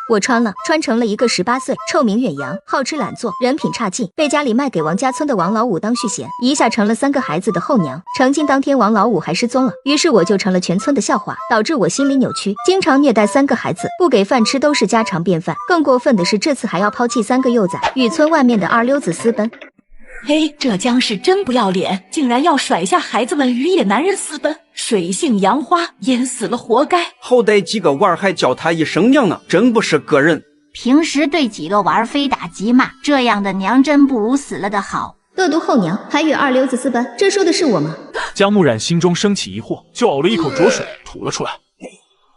我穿成了一个18岁，臭名远扬，好吃懒做，人品差劲，被家里卖给王家村的王老五当续弦，一下成了3个孩子的后娘。成亲当天，王老五还失踪了，于是我就成了全村的笑话，导致我心理扭曲，经常虐待3个孩子，不给饭吃都是家常便饭。更过分的是，这次还要抛弃3个幼崽，与村外面的二流子私奔。嘿，这僵尸真不要脸，竟然要甩下孩子们与野男人私奔，水性杨花，淹死了活该。好歹几个娃儿还叫他一声娘呢，真不是个人。平时对几个娃儿非打即骂，这样的娘真不如死了的好。恶毒后娘还与二流子私奔，这说的是我吗？江木染心中升起疑惑，就呕了一口浊水吐了出来。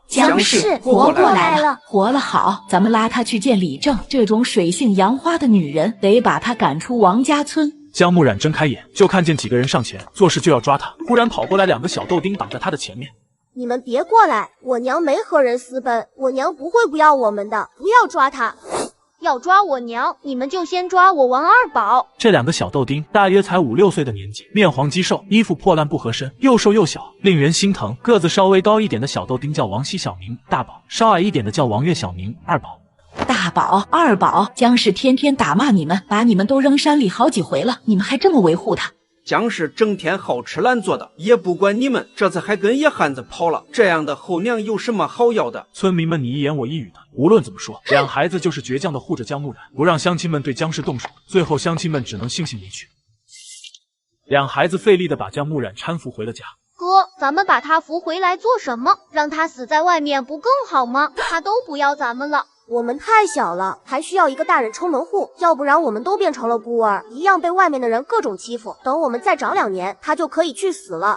僵尸活过来了，活了好，咱们拉他去见李正。这种水性杨花的女人，得把她赶出王家村。江木染睁开眼，就看见几个人上前，做事就要抓他。忽然跑过来2个小豆丁挡在他的前面。你们别过来，我娘没和人私奔，我娘不会不要我们的，不要抓她。要抓我娘，你们就先抓我王二宝。这2个小豆丁大约才5、6岁的年纪，面黄肌瘦，衣服破烂不合身，又瘦又小，令人心疼。个子稍微高一点的小豆丁叫王熙，小名大宝；稍矮一点的叫王月，小名二宝。大宝、二宝，僵尸天天打骂你们，把你们都扔山里好几回了，你们还这么维护他？僵尸整天好吃懒做的，也不管你们，这次还跟野汉子跑了，这样的后娘有什么好要的？村民们你一言我一语的，无论怎么说，2孩子就是倔强的护着江木染，不让乡亲们对僵尸动手。最后乡亲们只能悻悻离去。2孩子费力的把江木染搀扶回了家。哥，咱们把他扶回来做什么？让他死在外面不更好吗？他都不要咱们了。我们太小了，还需要一个大人充门户，要不然我们都变成了孤儿，一样被外面的人各种欺负。等我们再长2年，他就可以去死了。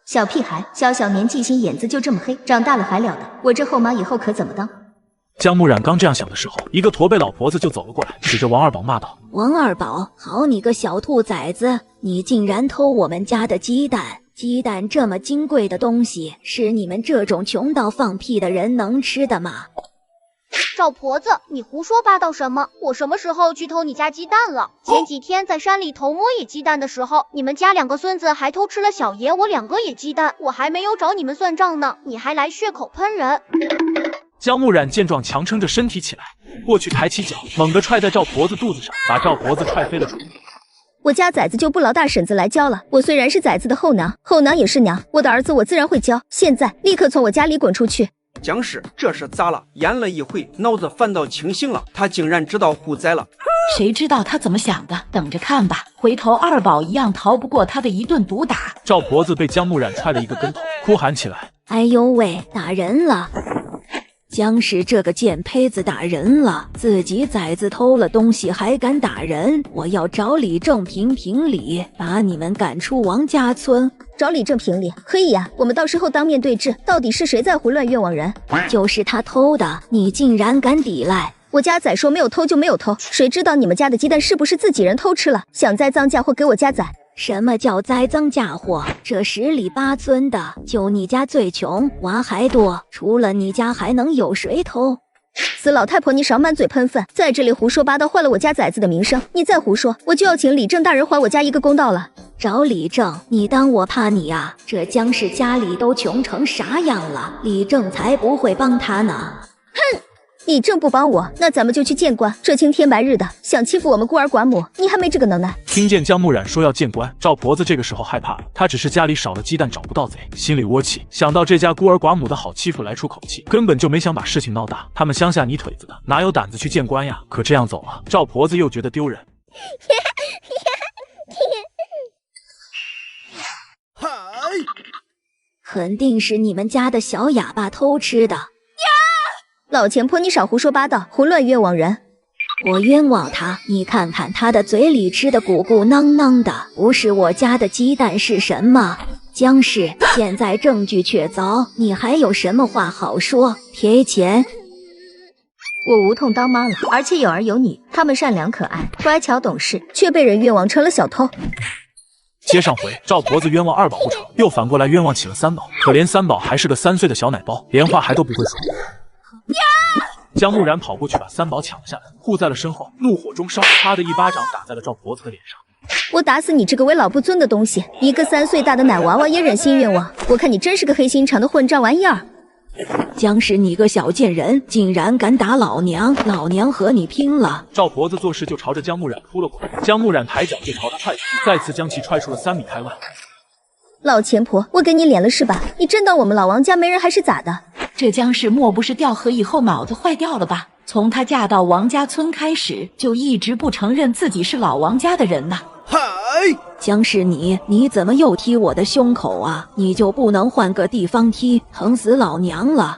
小屁孩，小年纪心眼子就这么黑，长大了还了得？我这后妈以后可怎么当？江木染刚这样想的时候，一个驼背老婆子就走了过来，指着王二宝骂道：王二宝，好你个小兔崽子，你竟然偷我们家的鸡蛋！鸡蛋这么金贵的东西，是你们这种穷到放屁的人能吃的吗？赵婆子，你胡说八道什么？我什么时候去偷你家鸡蛋了？前几天在山里偷摸野鸡蛋的时候，你们家2个孙子还偷吃了小爷我2个野鸡蛋，我还没有找你们算账呢，你还来血口喷人！江木染见状，强撑着身体起来，过去抬起脚，猛地踹在赵婆子肚子上，把赵婆子踹飞了出去。我家崽子就不劳大婶子来教了，我虽然是崽子的后娘，后娘也是娘，我的儿子我自然会教，现在立刻从我家里滚出去！僵尸这是咋了？演了一回，脑子反倒清醒了，他竟然知道护崽了。谁知道他怎么想的？等着看吧，回头二宝一样逃不过他的一顿毒打。赵婆子被江木染踹了一个跟头，哭喊起来：哎呦喂，打人了！僵尸这个贱胚子打人了，自己崽子偷了东西还敢打人，我要找李正评评理，把你们赶出王家村。找李正评理可以呀，我们到时候当面对质，到底是谁在胡乱冤枉人？就是他偷的，你竟然敢抵赖！我家崽说没有偷就没有偷，谁知道你们家的鸡蛋是不是自己人偷吃了？想栽赃嫁祸给我家崽？什么叫栽赃嫁祸？这10里8村的，就你家最穷，娃还多，除了你家还能有谁偷？死老太婆，你少满嘴喷粪，在这里胡说八道，坏了我家崽子的名声。你再胡说，我就要请李正大人还我家一个公道了。找李正？你当我怕你啊？这僵尸家里都穷成啥样了，李正才不会帮他呢。哼！李正不帮我，那咱们就去见官。这青天白日的，想欺负我们孤儿寡母，你还没这个能耐。听见江木染说要见官，赵婆子这个时候害怕了，她只是家里少了鸡蛋找不到贼，心里窝气，想到这家孤儿寡母的好欺负来出口气，根本就没想把事情闹大。他们乡下泥腿子的，哪有胆子去见官呀？可这样走了，赵婆子又觉得丢人。肯定是你们家的小哑巴偷吃的。老钱婆，你少胡说八道，胡乱冤枉人。我冤枉他，你看看他的嘴里吃的鼓鼓囊囊的，不是我家的鸡蛋是什么？僵尸，现在证据确凿，你还有什么话好说？赔钱！我无痛当妈了，而且有儿有女，他们善良可爱，乖巧懂事，却被人冤枉成了小偷。接上回，赵婆子冤枉二宝不成，又反过来冤枉起了三宝。可怜三宝还是个3岁的小奶包，连话还都不会说。江木然跑过去把三宝抢了下来，护在了身后，怒火中烧，啪的一巴掌打在了赵婆子的脸上。我打死你这个为老不尊的东西！一个3岁大的奶娃娃也忍心冤枉，我看你真是个黑心肠的混账玩意儿！姜氏，你个小贱人，竟然敢打老娘！老娘和你拼了！赵婆子做事就朝着姜木染扑了过来，姜木染抬脚就朝他踹去，再次将其踹出了3米开外。老钱婆，我给你脸了是吧？你真当我们老王家没人还是咋的？这姜氏莫不是掉河以后脑子坏掉了吧？从她嫁到王家村开始，就一直不承认自己是老王家的人呐。嗨，姜氏，你怎么又踢我的胸口啊？你就不能换个地方踢，疼死老娘了！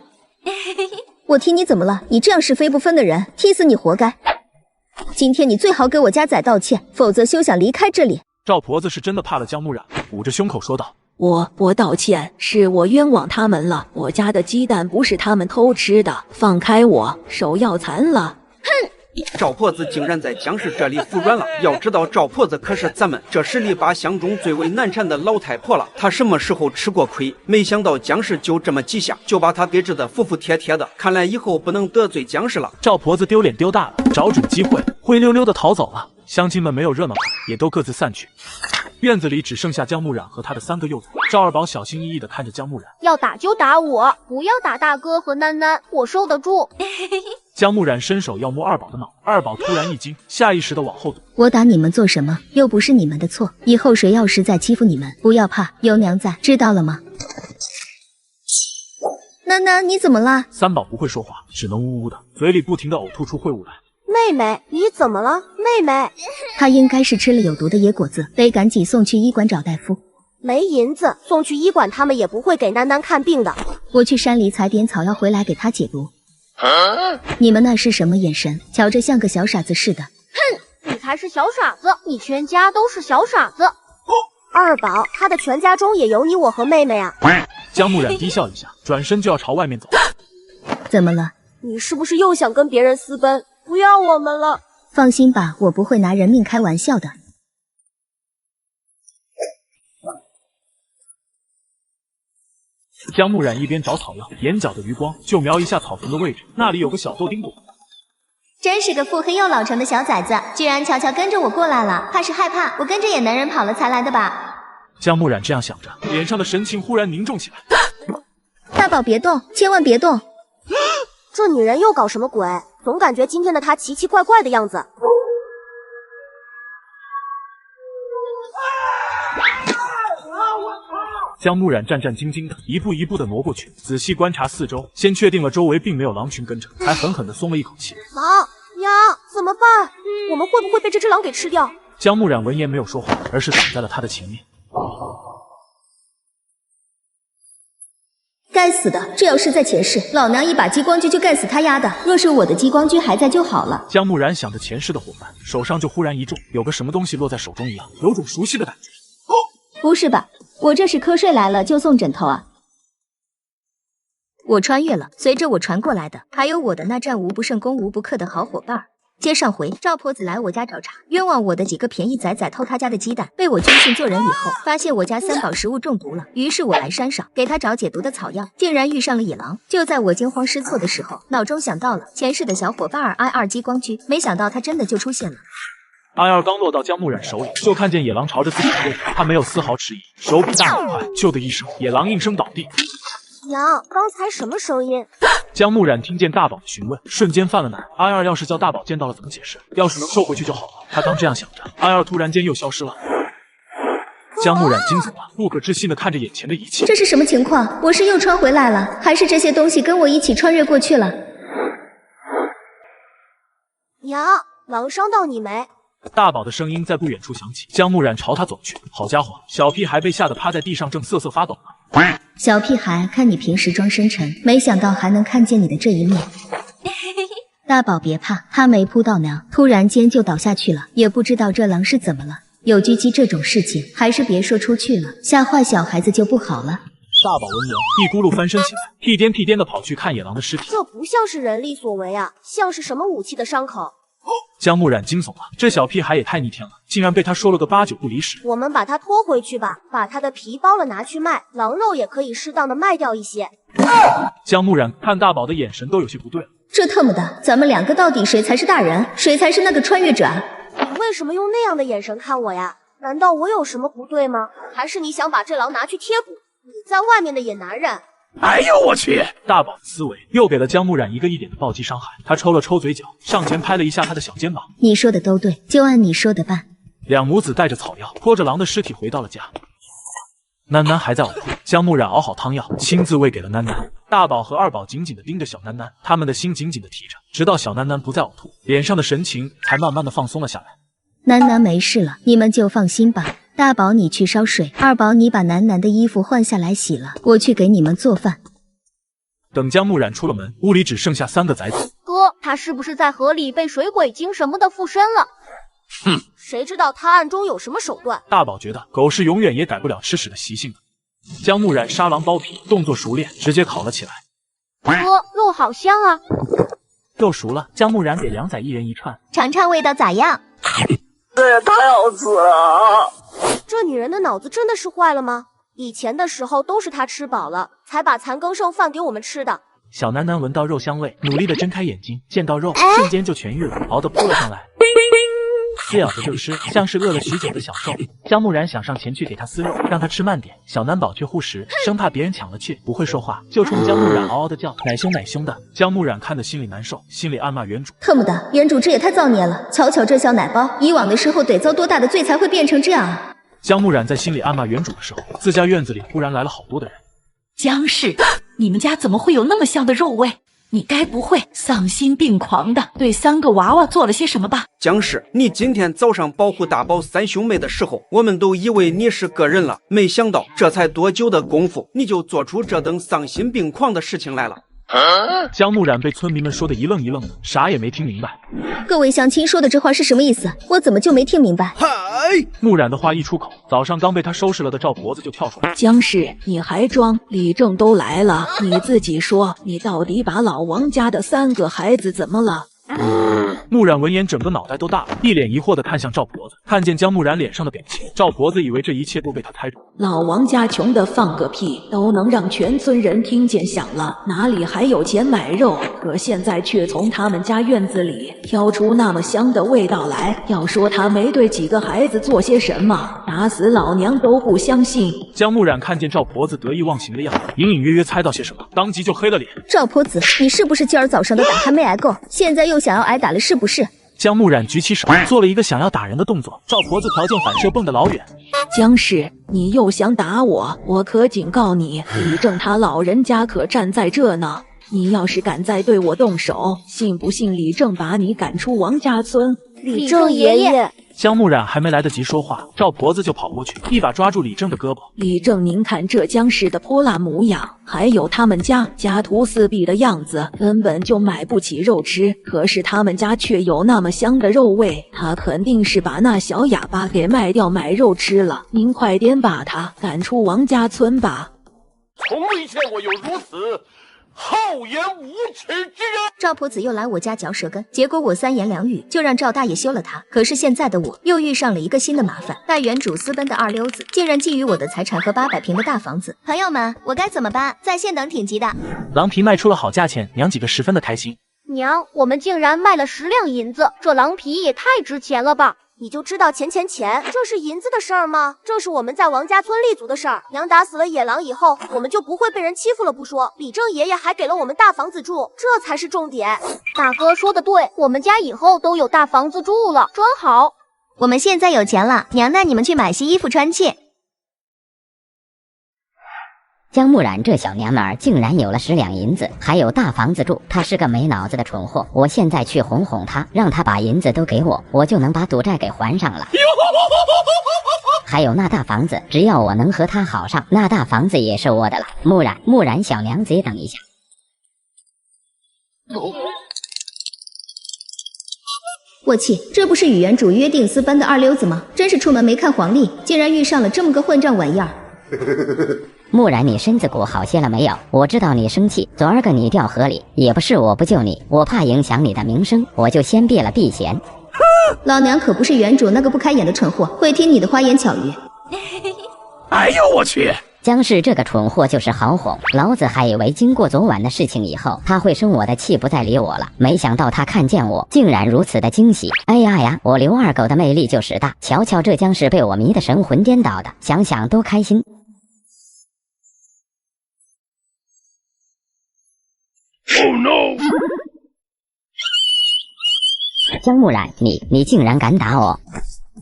我踢你怎么了？你这样是非不分的人，踢死你活该！今天你最好给我家仔道歉，否则休想离开这里。赵婆子是真的怕了姜木染，捂着胸口说道：“我道歉，是我冤枉他们了。我家的鸡蛋不是他们偷吃的，放开我，手要残了！”哼！赵婆子竟然在姜氏这里服软了。要知道，赵婆子可是咱们这18乡中最为难缠的老太婆了。她什么时候吃过亏？没想到姜氏就这么几下就把她给治得服服帖帖的。看来以后不能得罪姜氏了。赵婆子丢脸丢大了，找准机会灰溜溜的逃走了。乡亲们没有热闹看，也都各自散去。院子里只剩下姜木染和他的3个幼崽。赵二宝小心翼翼地看着姜木染，要打就打我，不要打大哥和囡囡，我受得住。姜木染伸手要摸二宝的脑，二宝突然一惊，下意识地往后躲。我打你们做什么？又不是你们的错，以后谁要是再欺负你们，不要怕，有娘在，知道了吗？囡囡，你怎么啦？三宝不会说话，只能呜呜的，嘴里不停地呕吐出秽物来。妹妹，你怎么了？妹妹，她应该是吃了有毒的野果子，得赶紧送去医馆找大夫。没银子，送去医馆他们也不会给囡囡看病的。我去山里采点草药回来给她解毒。你们那是什么眼神？瞧着像个小傻子似的。哼，你才是小傻子，你全家都是小傻子。二宝，他的全家中也有你我和妹妹啊。姜木染低笑一下，转身就要朝外面走。怎么了？你是不是又想跟别人私奔？不要我们了。放心吧，我不会拿人命开玩笑的。姜木染一边找草药，眼角的余光就瞄一下草丛的位置，那里有个小豆丁果。真是个腹黑又老成的小崽子，居然悄悄跟着我过来了，怕是害怕我跟着野男人跑了才来的吧？姜木染这样想着，脸上的神情忽然凝重起来。大宝别动，千万别动！这女人又搞什么鬼？总感觉今天的她奇奇怪怪的样子。姜木染战战兢兢的一步一步的挪过去，仔细观察四周，先确定了周围并没有狼群跟着，才狠狠的松了一口气。狼娘怎么办？我们会不会被这只狼给吃掉？姜木染闻言没有说话，而是挡在了他的前面。该死的！这要是在前世，老娘一把激光狙就干死他丫的。若是我的激光狙还在就好了。姜木染想着前世的伙伴，手上就忽然一重，有个什么东西落在手中一样，有种熟悉的感觉。不是吧？我这是瞌睡来了就送枕头啊！我穿越了，随着我传过来的，还有我的那战无不胜、攻无不克的好伙伴儿。接上回，赵婆子来我家找茬，冤枉我的几个便宜崽崽偷他家的鸡蛋，被我军训做人以后，发现我家三宝食物中毒了，于是我来山上给他找解毒的草药，竟然遇上了野狼。就在我惊慌失措的时候，脑中想到了前世的小伙伴儿I2激光狙，没想到他真的就出现了。I2刚落到姜木染手里，就看见野狼朝着自己扑来，他没有丝毫迟疑，手比大脑快，咻的一声，野狼应声倒地。娘，刚才什么声音？姜木染听见大宝的询问，瞬间犯了难。I2要是叫大宝见到了怎么解释？要是能收回去就好了。他刚这样想着，I2突然间又消失了。姜木染惊悚了，不可置信的看着眼前的一切。这是什么情况？我是又穿回来了，还是这些东西跟我一起穿越过去了？娘，狼伤到你没？大宝的声音在不远处响起，姜木染朝他走去。好家伙，小屁孩被吓得趴在地上，正瑟瑟发抖呢。小屁孩，看你平时装深沉，没想到还能看见你的这一面。大宝别怕，他没扑到娘，突然间就倒下去了，也不知道这狼是怎么了。有狙击这种事情，还是别说出去了，吓坏小孩子就不好了。大宝闻言，一咕噜翻身起来，屁颠屁颠的跑去看野狼的尸体。这不像是人力所为啊，像是什么武器的伤口。姜木染惊悚了，这小屁孩也太逆天了，竟然被他说了个8、9不离10。我们把他拖回去吧，把他的皮剥了拿去卖，狼肉也可以适当的卖掉一些。姜木染看大宝的眼神都有些不对了。这特么的，咱们两个到底谁才是大人，谁才是那个穿越者？你为什么用那样的眼神看我呀？难道我有什么不对吗？还是你想把这狼拿去贴补？你在外面的野男人，哎呦我去！大宝的思维又给了江木染一个一点的暴击伤害，他抽了抽嘴角，上前拍了一下他的小肩膀。你说的都对，就按你说的办。两母子带着草药，拖着狼的尸体回到了家。囡囡还在呕吐，江木染熬好汤药，亲自喂给了囡囡。大宝和二宝紧紧地盯着小囡囡，他们的心紧紧地提着，直到小囡囡不再呕吐，脸上的神情才慢慢地放松了下来。囡囡没事了，你们就放心吧。大宝，你去烧水；二宝，你把楠楠的衣服换下来洗了，我去给你们做饭。等江木染出了门，屋里只剩下3个崽子。哥，他是不是在河里被水鬼精什么的附身了？哼，谁知道他暗中有什么手段？大宝觉得狗是永远也改不了吃屎的习性的。江木染杀狼剥皮，动作熟练，直接烤了起来。哥，肉好香啊！肉熟了，江木染给2崽1人1串，尝尝味道咋样？这也太好吃了！这女人的脑子真的是坏了吗？以前的时候都是她吃饱了才把残羹剩饭给我们吃的。小囡囡闻到肉香味，努力地睁开眼睛，见到肉，瞬间就痊愈了，嗷地扑了上来，一咬着就吃，像是饿了许久的小兽。江木染想上前去给他撕肉，让他吃慢点，小囡宝却护食，生怕别人抢了去，不会说话，就冲江木染嗷嗷的叫，奶凶奶凶的。江木染看得心里难受，心里暗骂原主，特么的，原主这也太造孽了！瞧瞧这小奶包，以往的时候得遭多大的罪才会变成这样啊！江木染在心里暗骂原主的时候，自家院子里忽然来了好多的人。江氏，你们家怎么会有那么香的肉味？你该不会丧心病狂的对3个娃娃做了些什么吧？江氏，你今天早上保护大宝3兄妹的时候，我们都以为你是个人了，没想到这才多久的功夫，你就做出这等丧心病狂的事情来了。江木染被村民们说的一愣一愣的，啥也没听明白。各位乡亲说的这话是什么意思？我怎么就没听明白？嗨！木染的话一出口，早上刚被他收拾了的赵婆子就跳出来。江氏，你还装？李正都来了，你自己说，你到底把老王家的3个孩子怎么了？木染闻言整个脑袋都大了，一脸疑惑地看向赵婆子，看见江木染脸上的表情，赵婆子以为这一切都被他猜中。老王家穷得放个屁，都能让全村人听见响了，哪里还有钱买肉？可现在却从他们家院子里飘出那么香的味道来，要说他没对几个孩子做些什么，打死老娘都不相信。江木染看见赵婆子得意忘形的样子，隐隐约约猜到些什么，当即就黑了脸。赵婆子，你是不是今儿早上的打还没挨够，现在又想要挨打了是不是？江木染举起手，做了一个想要打人的动作，赵婆子条件反射蹦得老远。江氏，你又想打我，我可警告你，李正他老人家可站在这呢。你要是敢再对我动手，信不信李正把你赶出王家村？李正爷爷。江木染还没来得及说话，赵婆子就跑过去，一把抓住李正的胳膊。李正，您看这江氏的泼辣模样，还有他们家家徒四壁的样子，根本就买不起肉吃。可是他们家却有那么香的肉味，他肯定是把那小哑巴给卖掉买肉吃了。您快点把他赶出王家村吧！从未见过有如此厚颜无耻之人！赵婆子又来我家嚼舌根，结果我3言2语就让赵大爷休了他。可是现在的我又遇上了一个新的麻烦，带原主私奔的二溜子竟然觊觎我的财产和800平的大房子。朋友们，我该怎么办？在线等挺急的。狼皮卖出了好价钱，娘几个十分的开心。娘，我们竟然卖了10两银子，这狼皮也太值钱了吧！你就知道钱，这是银子的事儿吗？这是我们在王家村立足的事儿。娘打死了野狼以后，我们就不会被人欺负了不说，李正爷爷还给了我们大房子住，这才是重点。大哥说的对，我们家以后都有大房子住了，真好。我们现在有钱了，娘带你们去买些衣服穿去。江木染这小娘们儿竟然有了10两银子，还有大房子住，她是个没脑子的蠢货。我现在去哄哄她，让她把银子都给我，我就能把赌债给还上了。还有那大房子，只要我能和她好上，那大房子也是我的了。木染小娘子，等一下。我去，这不是与原主约定私奔的二溜子吗？真是出门没看黄历，竟然遇上了这么个混账玩意儿。木染，你身子骨好些了没有？我知道你生气，昨儿个你掉河里，也不是我不救你，我怕影响你的名声，我就先避了避嫌。老娘可不是原主那个不开眼的蠢货，会听你的花言巧语。哎呦我去！江氏这个蠢货就是好哄，老子还以为经过昨晚的事情以后，他会生我的气不再理我了，没想到他看见我竟然如此的惊喜。哎呀，我刘二狗的魅力就是大，瞧瞧这江氏被我迷得神魂颠倒的，想想都开心。江木然，你竟然敢打我！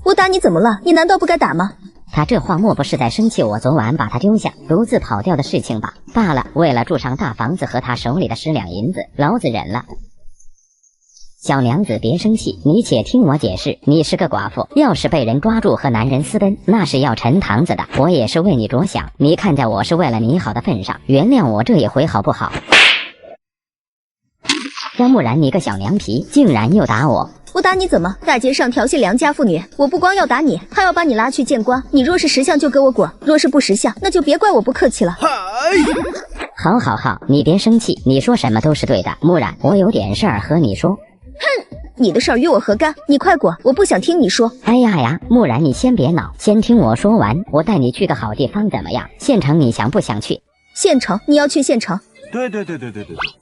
我打你怎么了？你难道不该打吗？他这话莫不是在生气我昨晚把他丢下，独自跑掉的事情吧？罢了，为了住上大房子和他手里的10两银子，老子忍了。小娘子别生气，你且听我解释。你是个寡妇，要是被人抓住和男人私奔，那是要沉堂子的。我也是为你着想，你看在我是为了你好的份上，原谅我这一回好不好？江木然，你个小娘皮，竟然又打我！我打你怎么？大街上调戏良家妇女，我不光要打你，还要把你拉去见官。你若是识相就给我滚，若是不识相，那就别怪我不客气了。好好好，你别生气，你说什么都是对的。木然，我有点事儿和你说。哼，你的事儿与我何干？你快滚，我不想听你说。哎呀，木然，你先别恼，先听我说完。我带你去个好地方怎么样？县城你想不想去？县城？你要去县城？对。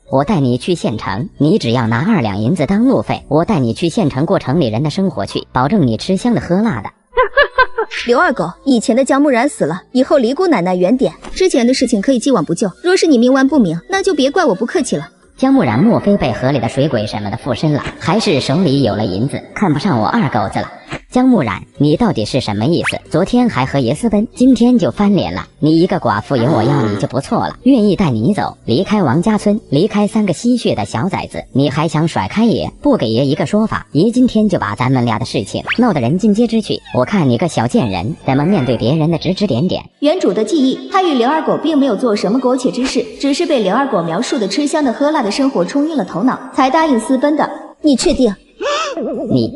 我带你去县城，你只要拿2两银子当路费，我带你去县城过城里人的生活去，保证你吃香的喝辣的。刘二狗，以前的江木然死了，以后离姑奶奶远点，之前的事情可以既往不咎。若是你冥顽不明，那就别怪我不客气了。江木然莫非被河里的水鬼什么的附身了，还是手里有了银子，看不上我二狗子了？江木然，你到底是什么意思？昨天还和爷私奔，今天就翻脸了。你一个寡妇有我要你就不错了，愿意带你走，离开王家村，离开3个吸血的小崽子，你还想甩开爷，不给爷一个说法，爷今天就把咱们俩的事情闹得人尽皆知去。我看你个小贱人，怎么面对别人的指指点点？原主的记忆，他与灵二狗并没有做什么苟且之事，只是被灵二狗描述的吃香的喝辣的生活冲晕了头脑，才答应私奔的。你确定？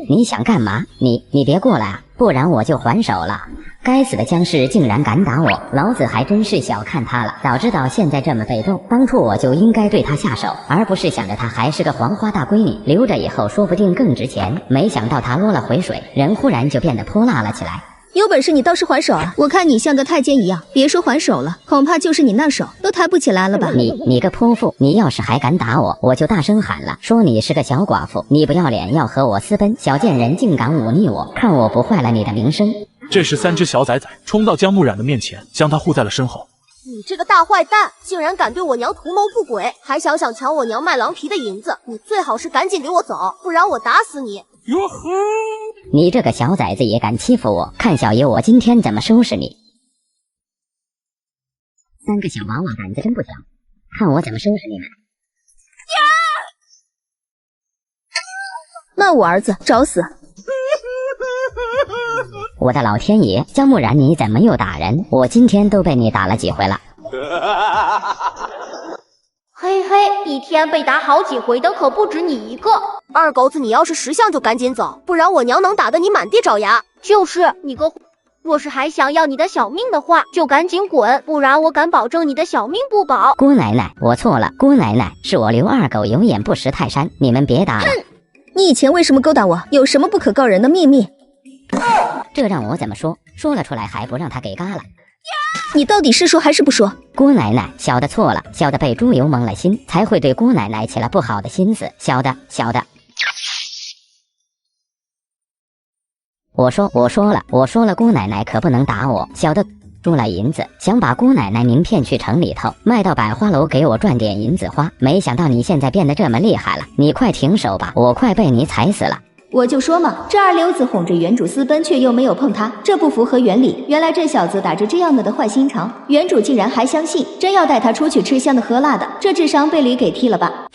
你想干嘛？你别过来啊，不然我就还手了。该死的僵尸竟然敢打我，老子还真是小看他了。早知道现在这么被动，当初我就应该对他下手，而不是想着他还是个黄花大闺女，留着以后说不定更值钱。没想到他落了回水，人忽然就变得泼辣了起来。有本事你倒是还手啊！我看你像个太监一样，别说还手了，恐怕就是你那手都抬不起来了吧？你个泼妇，你要是还敢打我，我就大声喊了，说你是个小寡妇，你不要脸要和我私奔，小贱人竟敢忤逆我，看我不坏了你的名声！这时3只小崽崽冲到江木然的面前，将他护在了身后。你这个大坏蛋，竟然敢对我娘图谋不轨，还想抢我娘卖狼皮的银子！你最好是赶紧给我走，不然我打死你！哟呵，你这个小崽子也敢欺负我，看小爷我今天怎么收拾你！3个小娃娃胆子真不小，看我怎么收拾你们！骂我儿子找死！我的老天爷，江木然你怎么又打人？我今天都被你打了几回了。嘿嘿，一天被打好几回的可不止你一个。二狗子，你要是识相就赶紧走，不然我娘能打得你满地找牙。就是你个，若是还想要你的小命的话，就赶紧滚，不然我敢保证你的小命不保。姑奶奶，我错了，姑奶奶，是我刘二狗有眼不识泰山，你们别打了。你以前为什么勾搭我？有什么不可告人的秘密？这让我怎么说？说了出来还不让他给嘎了？你到底是说还是不说？姑奶奶，小的错了，小的被猪油蒙了心，才会对姑奶奶起了不好的心思。小的。我说了，姑奶奶可不能打我。小的出了银子，想把姑奶奶名片去城里头卖到百花楼，给我赚点银子花。没想到你现在变得这么厉害了，你快停手吧，我快被你踩死了。我就说嘛，这二流子哄着原主私奔，却又没有碰他，这不符合原理。原来这小子打着这样的坏心肠，原主竟然还相信，真要带他出去吃香的喝辣的，这智商被驴给踢了吧？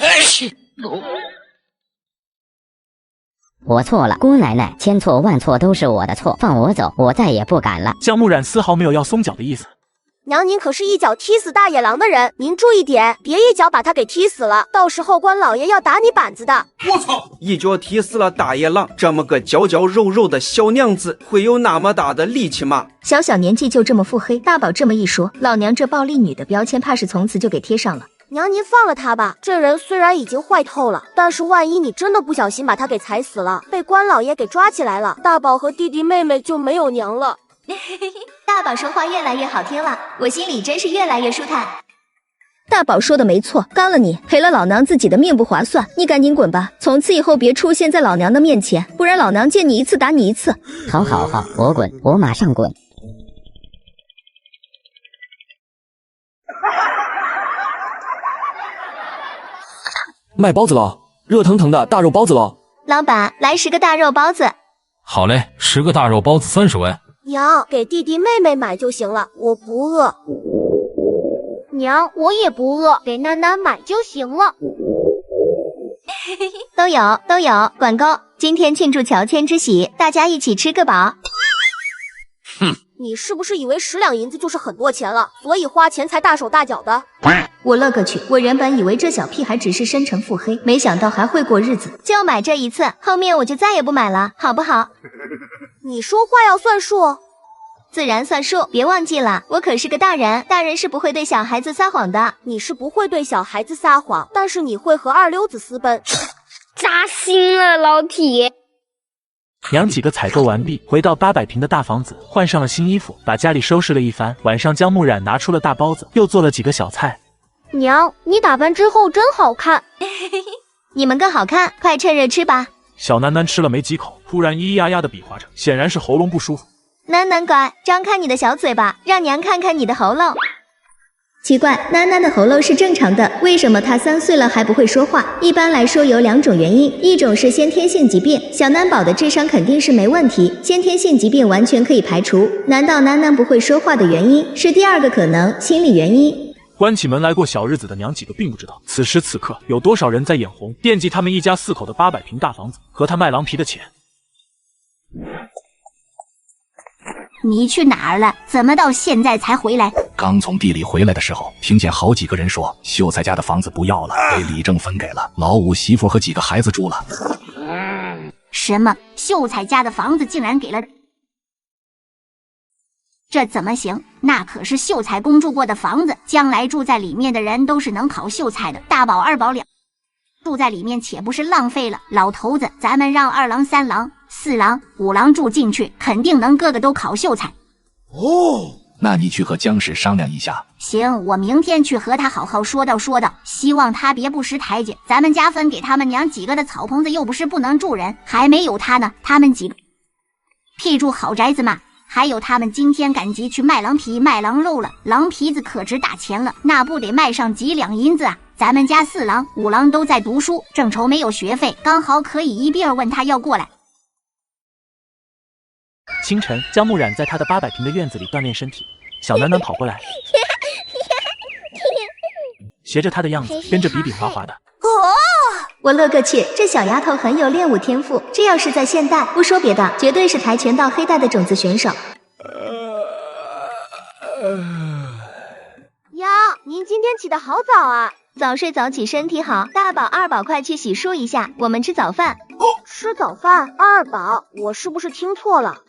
我错了，姑奶奶，千错万错都是我的错，放我走，我再也不敢了。江木然丝毫没有要松脚的意思。娘，您可是一脚踢死大野狼的人，您注意点，别一脚把他给踢死了，到时候关老爷要打你板子的。我操！一脚踢死了大野狼，这么个娇娇柔柔的小娘子，会有那么大的力气吗？小年纪就这么腹黑，大宝这么一说，老娘这暴力女的标签怕是从此就给贴上了。娘，您放了他吧，这人虽然已经坏透了，但是万一你真的不小心把他给踩死了，被关老爷给抓起来了，大宝和弟弟妹妹就没有娘了。大宝说话越来越好听了，我心里真是越来越舒坦。大宝说的没错，干了你，赔了老娘自己的命不划算，你赶紧滚吧，从此以后别出现在老娘的面前，不然老娘见你一次打你一次。好，我滚，我马上滚。卖包子了，热腾腾的大肉包子了。老板，来10个大肉包子。好嘞，10个大肉包子30元。娘，给弟弟妹妹买就行了，我不饿。娘，我也不饿，给囡囡买就行了。都有，管够。今天庆祝乔迁之喜，大家一起吃个饱。哼，你是不是以为10两银子就是很多钱了，所以花钱才大手大脚的？我勒个去！我原本以为这小屁孩只是深沉腹黑，没想到还会过日子。就买这一次，后面我就再也不买了，好不好？你说话要算数。自然算数，别忘记了，我可是个大人，大人是不会对小孩子撒谎的。你是不会对小孩子撒谎，但是你会和二流子私奔。扎心了，老铁。娘几个采购完毕，回到800平的大房子，换上了新衣服，把家里收拾了一番。晚上，姜木染拿出了大包子，又做了几个小菜。娘，你打扮之后真好看。你们更好看，快趁热吃吧。小囡囡吃了没几口，突然咿咿呀呀的比划着，显然是喉咙不舒服。囡囡乖，张开你的小嘴巴，让娘看看你的喉咙。奇怪，囡囡的喉咙是正常的，为什么她3岁了还不会说话？一般来说有2种原因，一种是先天性疾病，小囡宝的智商肯定是没问题，先天性疾病完全可以排除。难道囡囡不会说话的原因是第2个可能，心理原因？关起门来过小日子的娘几个并不知道，此时此刻有多少人在眼红，惦记他们一家4口的800平大房子和他卖狼皮的钱。你去哪儿了？怎么到现在才回来？刚从地里回来的时候，听见好几个人说秀才家的房子不要了，被李正分给了老五媳妇和几个孩子住了。什么？秀才家的房子竟然给了？这怎么行？那可是秀才公住过的房子，将来住在里面的人都是能考秀才的。大宝、二宝住在里面，岂不是浪费了？老头子，咱们让2郎、3郎、4郎、5郎住进去，肯定能个个都考秀才。哦，那你去和姜氏商量一下。行，我明天去和他好好说道，希望他别不识台阶。咱们家分给他们娘几个的草棚子又不是不能住人，还没有他呢，他们几个屁住好宅子嘛。还有他们今天赶集去卖狼皮、卖狼肉了，狼皮子可值大钱了，那不得卖上几两银子啊！咱们家4郎、5郎都在读书，正愁没有学费，刚好可以一并问他要过来。清晨，姜木染在他的800平的院子里锻炼身体，小囡囡跑过来，学着他的样子，跟着比比划划的。我勒个去，这小丫头很有练武天赋，这要是在现代，不说别的，绝对是跆拳道黑带的种子选手。呀，您今天起得好早啊！早睡早起身体好。大宝、二宝快去洗漱一下，我们吃早饭。吃早饭？二宝，我是不是听错了？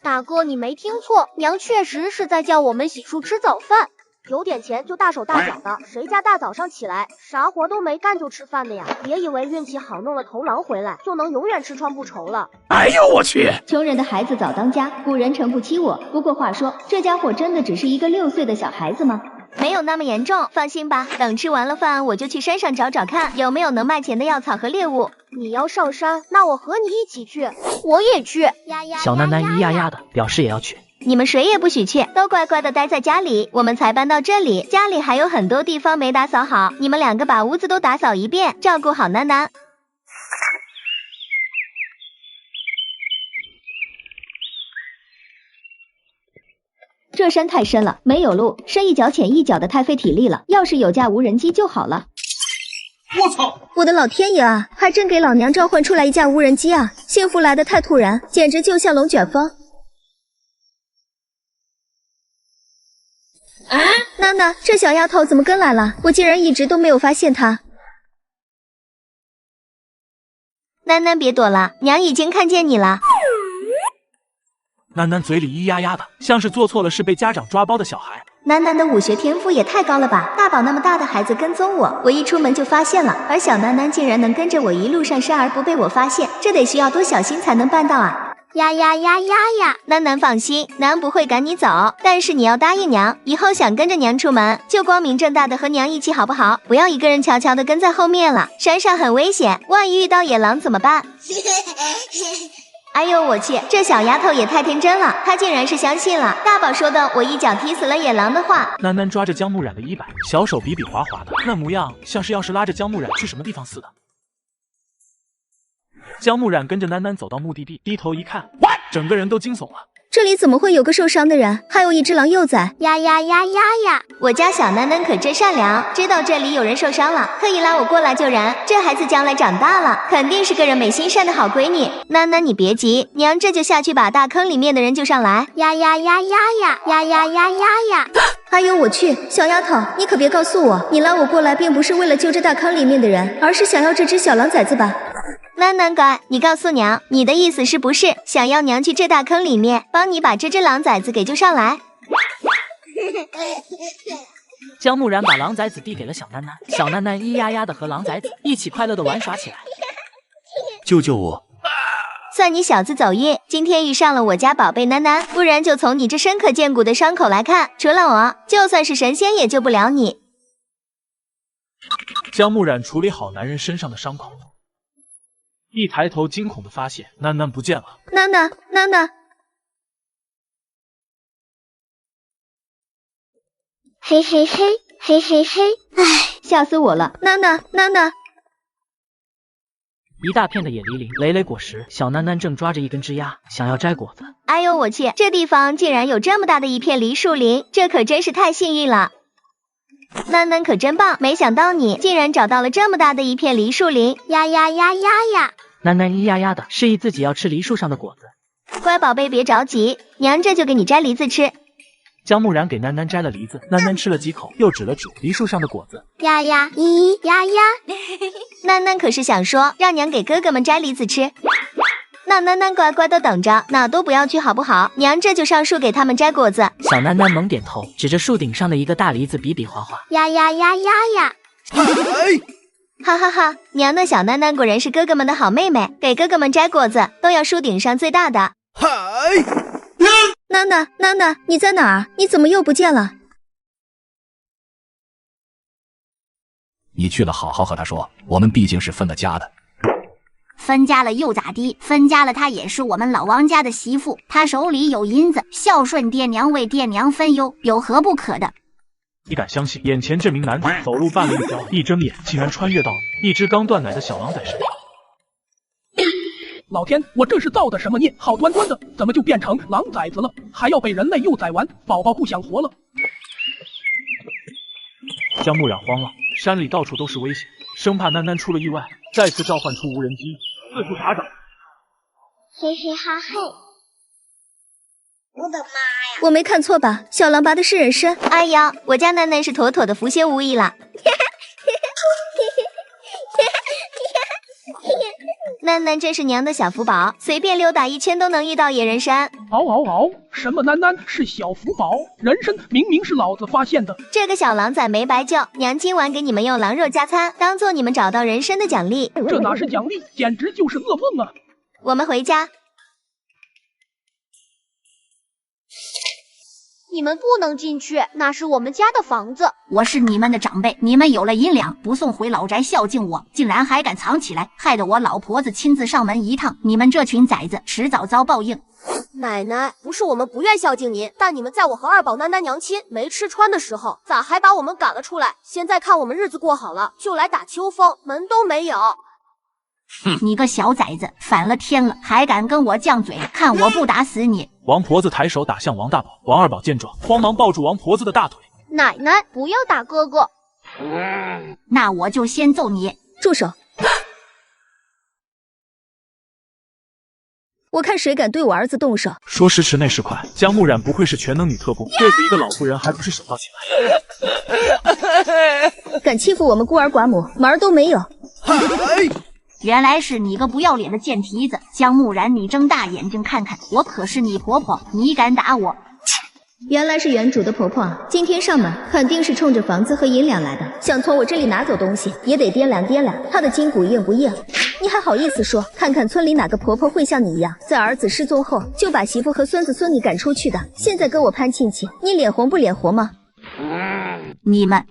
大哥，你没听错，娘确实是在叫我们洗漱吃早饭。有点钱就大手大脚的，谁家大早上起来啥活都没干就吃饭的呀？别以为运气好弄了头狼回来就能永远吃穿不愁了。哎呦我去！穷人的孩子早当家，古人诚不欺我。不过话说，这家伙真的只是一个6岁的小孩子吗？没有那么严重，放心吧。等吃完了饭，我就去山上找找看有没有能卖钱的药草和猎物。你要上山，那我和你一起去。我也去。小囡囡咿呀呀的，表示也要去。你们谁也不许去，都乖乖的待在家里。我们才搬到这里，家里还有很多地方没打扫好，你们2个把屋子都打扫一遍，照顾好囡囡。这山太深了，没有路，深一脚浅一脚的，太费体力了。要是有架无人机就好了。我操！我的老天爷啊，还真给老娘召唤出来一架无人机啊！幸福来得太突然，简直就像龙卷风。娜娜，这小丫头怎么跟来了？我竟然一直都没有发现她。囡囡别躲了，娘已经看见你了。囡囡嘴里咿呀呀的，像是做错了事被家长抓包的小孩。囡囡的武学天赋也太高了吧！大宝那么大的孩子跟踪我，我一出门就发现了，而小囡囡竟然能跟着我一路上山而不被我发现，这得需要多小心才能办到啊！呀！囡囡放心，娘不会赶你走，但是你要答应娘，以后想跟着娘出门，就光明正大的和娘一起好不好？不要一个人悄悄的跟在后面了，山上很危险，万一遇到野狼怎么办？哎呦我去，这小丫头也太天真了，她竟然是相信了大宝说的我一脚踢死了野狼的话。囡囡抓着姜木染的衣摆，小手比比划划的，那模样像是要是拉着姜木染去什么地方似的。江木染跟着囡囡走到目的地，低头一看，整个人都惊悚了。这里怎么会有个受伤的人，还有一只狼幼崽？呀呀呀呀呀！我家小囡囡可真善良，知道这里有人受伤了，特意拉我过来救人。这孩子将来长大了，肯定是个人美心善的好闺女。囡囡你别急，娘这就下去把大坑里面的人救上来。呀呀呀呀呀呀呀呀呀呀！哎呦我去，小丫头，你可别告诉我，你拉我过来并不是为了救这大坑里面的人，而是想要这只小狼崽子吧？囡囡乖，你告诉娘，你的意思是不是想要娘去这大坑里面帮你把这只狼崽子给救上来？江木然把狼崽子递给了小囡囡，小囡囡咿呀呀的和狼崽子一起快乐的玩耍起来。救救我！算你小子走运，今天遇上了我家宝贝囡囡，不然就从你这深可见骨的伤口来看，除了我，就算是神仙也救不了你。江木染处理好男人身上的伤口，一抬头惊恐的发现囡囡不见了。囡囡，嘿嘿嘿，嘿嘿嘿，唉，吓死我了！囡囡。一大片的野梨林，累累果实，小囡囡正抓着一根枝丫，想要摘果子。哎呦我去，这地方竟然有这么大的一片梨树林，这可真是太幸运了。囡囡可真棒，没想到你竟然找到了这么大的一片梨树林。呀呀呀呀呀！囡囡咿呀呀的示意自己要吃梨树上的果子。乖宝贝别着急，娘这就给你摘梨子吃。江木然给囡囡摘了梨子，囡囡吃了几口，又指了指梨树上的果子。呀呀咿呀呀！囡囡可是想说让娘给哥哥们摘梨子吃。那囡囡乖乖的等着，哪都不要去好不好？娘这就上树给他们摘果子。小囡囡猛点头，指着树顶上的一个大梨子比比划划。呀呀呀呀呀！哈哈哈，娘的小囡囡果然是哥哥们的好妹妹，给哥哥们摘果子都要树顶上最大的。嗨，囡囡，你在哪儿？你怎么又不见了？你去了，好好和他说，我们毕竟是分了家的。分家了又咋地？分家了，她也是我们老王家的媳妇，她手里有银子，孝顺爹娘，为爹娘分忧，有何不可的？你敢相信，眼前这名男子走路绊了一跤，一睁眼竟然穿越到一只刚断奶的小狼崽身上。老天，我这是造的什么孽？好端端的，怎么就变成狼崽子了？还要被人类诱宰完，宝宝不想活了。江木染慌了，山里到处都是危险，生怕囡囡出了意外，再次召唤出无人机，四处查找。嘿嘿哈嘿！我的妈呀！我没看错吧？小狼拔的是人参。哎呀，我家囡囡是妥妥的福星无疑了。囡囡真是娘的小福宝，随便溜达一圈都能遇到野人参。嗷！什么囡囡是小福宝？人参明明是老子发现的。这个小狼崽没白救，娘今晚给你们用狼肉加餐，当做你们找到人参的奖励。这哪是奖励，简直就是噩梦啊！我们回家。你们不能进去，那是我们家的房子。我是你们的长辈，你们有了银两不送回老宅孝敬我，竟然还敢藏起来，害得我老婆子亲自上门一趟。你们这群崽子迟早遭报应。奶奶，不是我们不愿孝敬您，但你们在我和二宝囡囡娘亲没吃穿的时候，咋还把我们赶了出来？现在看我们日子过好了，就来打秋风，门都没有。你个小崽子，反了天了，还敢跟我犟嘴，看我不打死你！王婆子抬手打向王大宝，王二宝见状，慌忙抱住王婆子的大腿。奶奶，不要打哥哥。那我就先揍你！住手！我看谁敢对我儿子动手。说时迟，那时快，江木染不愧是全能女特工，对付一个老妇人还不是手到擒来。敢欺负我们孤儿寡母，门儿都没有！原来是你个不要脸的贱蹄子！江木然，你睁大眼睛看看，我可是你婆婆，你敢打我？原来是原主的婆婆啊！今天上门肯定是冲着房子和银两来的，想从我这里拿走东西，也得掂量掂量她的筋骨硬不硬。你还好意思说？看看村里哪个婆婆会像你一样，在儿子失踪后就把媳妇和孙子孙女赶出去的？现在跟我攀亲戚，你脸红不脸红吗？你们，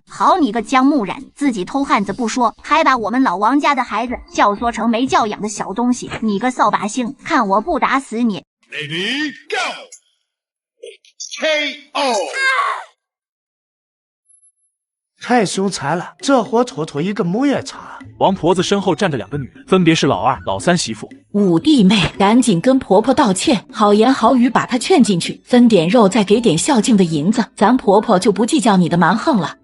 好你个江木染，自己偷汉子不说，还把我们老王家的孩子教唆成没教养的小东西！你个扫把星，看我不打死你 ！Ready go！KO！太凶残了，这活戳戳一个母夜叉。王婆子身后站着2个女人，分别是老二、老三媳妇。五弟妹，赶紧跟婆婆道歉，好言好语把她劝进去，分点肉，再给点孝敬的银子，咱婆婆就不计较你的蛮横了。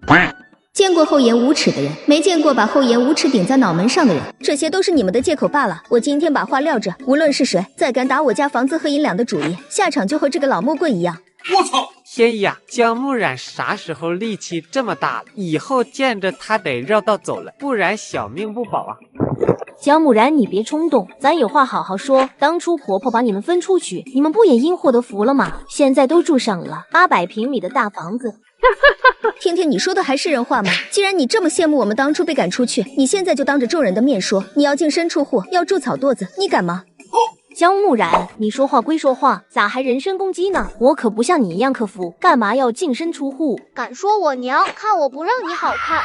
见过厚颜无耻的人，没见过把厚颜无耻顶在脑门上的人，这些都是你们的借口罢了。我今天把话撂着，无论是谁再敢打我家房子和银两的主意，下场就和这个老木棍一样。我操！天呀，江木染啥时候力气这么大了？以后见着他得绕道走了，不然小命不保啊！江木然，你别冲动，咱有话好好说。当初婆婆把你们分出去，你们不也因祸得福了吗？现在都住上了800平米的大房子。听听你说的还是人话吗？既然你这么羡慕我们当初被赶出去，你现在就当着众人的面说你要净身出户，要住草垛子，你敢吗？江木然，你说话归说话，咋还人身攻击呢？我可不像你一样克服，干嘛要净身出户？敢说我娘，看我不让你好看！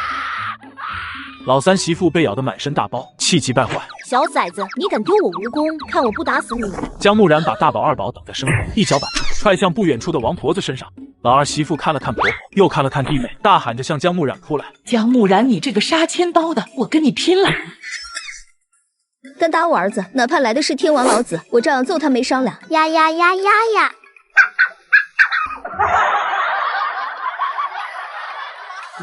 老三媳妇被咬得满身大包，气急败坏。小崽子，你敢丢我蜈蚣，看我不打死你！江木然把大宝、二宝挡在身后，一脚把踹向不远处的王婆子身上。老二媳妇看了看婆婆，又看了看弟妹，大喊着向江木然扑来。江木然，你这个杀千刀的，我跟你拼了！敢打我儿子，哪怕来的是天王老子，我照样揍他没商量。呀呀呀呀呀！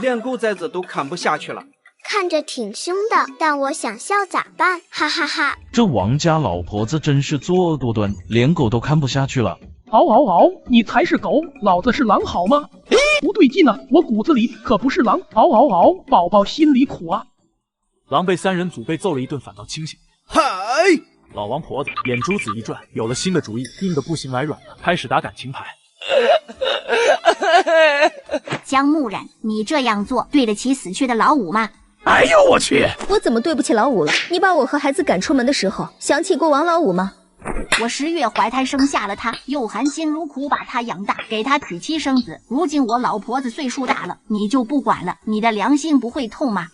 连狗崽子都看不下去了。看着挺凶的，但我想笑咋办？哈哈哈！这王家老婆子真是作恶多端，连狗都看不下去了。嗷嗷嗷！你才是狗，老子是狼好吗？不对劲啊，我骨子里可不是狼！嗷嗷嗷！宝宝心里苦啊！狼被3人组被揍了一顿，反倒清醒。嗨！老王婆子眼珠子一转，有了新的主意，硬的不行来软了，开始打感情牌。江木染，你这样做对得起死去的老五吗？哎呦我去！我怎么对不起老五了？你把我和孩子赶出门的时候，想起过王老五吗？我10月怀胎生下了他，又含辛茹苦把他养大，给他娶妻生子。如今我老婆子岁数大了，你就不管了，你的良心不会痛吗？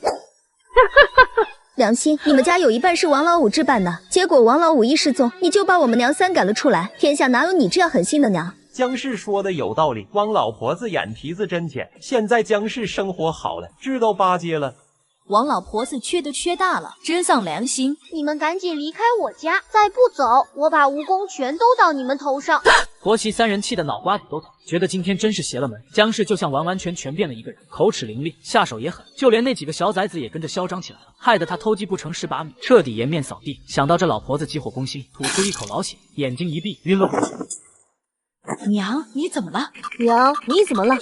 良心？你们家有一半是王老五置办的，结果王老五一失踪，你就把我们娘3赶了出来。天下哪有你这样狠心的娘？姜氏说的有道理，汪老婆子眼皮子真浅。现在姜氏生活好了，知道巴结了。王老婆子缺德缺大了，真丧良心！你们赶紧离开我家，再不走，我把蜈蚣全都到你们头上！婆媳3人气得脑瓜子都疼，觉得今天真是邪了门。姜氏就像完全变了一个人，口齿伶俐，下手也狠，就连那几个小崽子也跟着嚣张起来了，害得他偷鸡不成蚀把米，彻底颜面扫地。想到这老婆子急火攻心，吐出一口老血，眼睛一闭，晕了过去。娘，你怎么了？娘，你怎么了？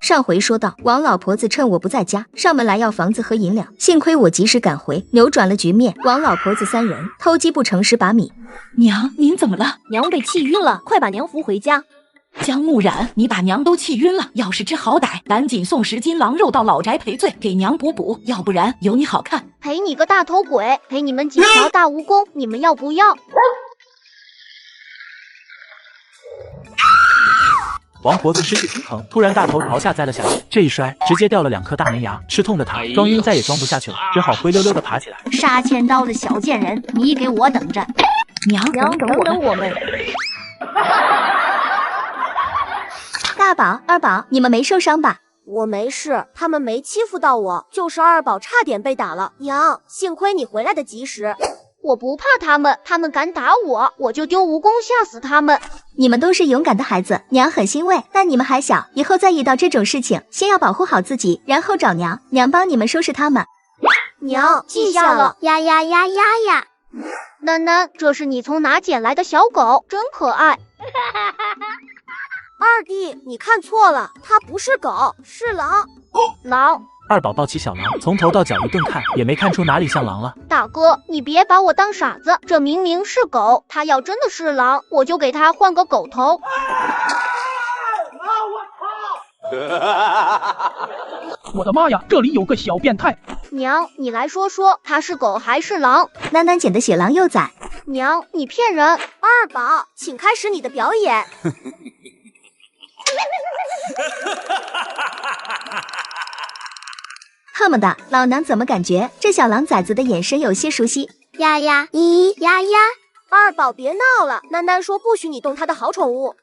上回说到，王老婆子趁我不在家，上门来要房子和银两，幸亏我及时赶回，扭转了局面。王老婆子3人偷鸡不成蚀把米。娘，您怎么了？娘被气晕了，快把娘扶回家。江木染，你把娘都气晕了，要是知好歹，赶紧送10斤狼肉到老宅赔罪，给娘补，要不然有你好看。赔你个大头鬼，赔你们几条大蜈蚣，你们要不要？王婆子身体平衡，突然大头朝下栽了下去，这一摔直接掉了2颗大门牙，吃痛的她装晕再也装不下去了，只好灰溜溜的爬起来。杀千刀的小贱人，你给我等着！娘，等我们！大宝、二宝，你们没受伤吧？我没事，他们没欺负到我，就是2宝差点被打了。娘，幸亏你回来的及时。我不怕他们，他们敢打我，我就丢蜈蚣吓死他们。你们都是勇敢的孩子，娘很欣慰。但你们还小，以后再遇到这种事情，先要保护好自己，然后找娘，娘帮你们收拾他们。娘，记下了。呀呀呀呀呀！楠楠，这是你从哪捡来的小狗，真可爱。二弟，你看错了，它不是狗，是狼。狼。2宝抱起小狼，从头到脚一顿看，也没看出哪里像狼了。大哥，你别把我当傻子，这明明是狗，它要真的是狼，我就给它换个狗头。我的妈呀，这里有个小变态！娘，你来说说，它是狗还是狼？楠楠捡的血狼幼崽。娘，你骗人！二宝，请开始你的表演。特么的，老娘怎么感觉这小狼崽子的眼神有些熟悉？呀呀，咦呀呀！二宝别闹了，楠楠说不许你动他的好宠物。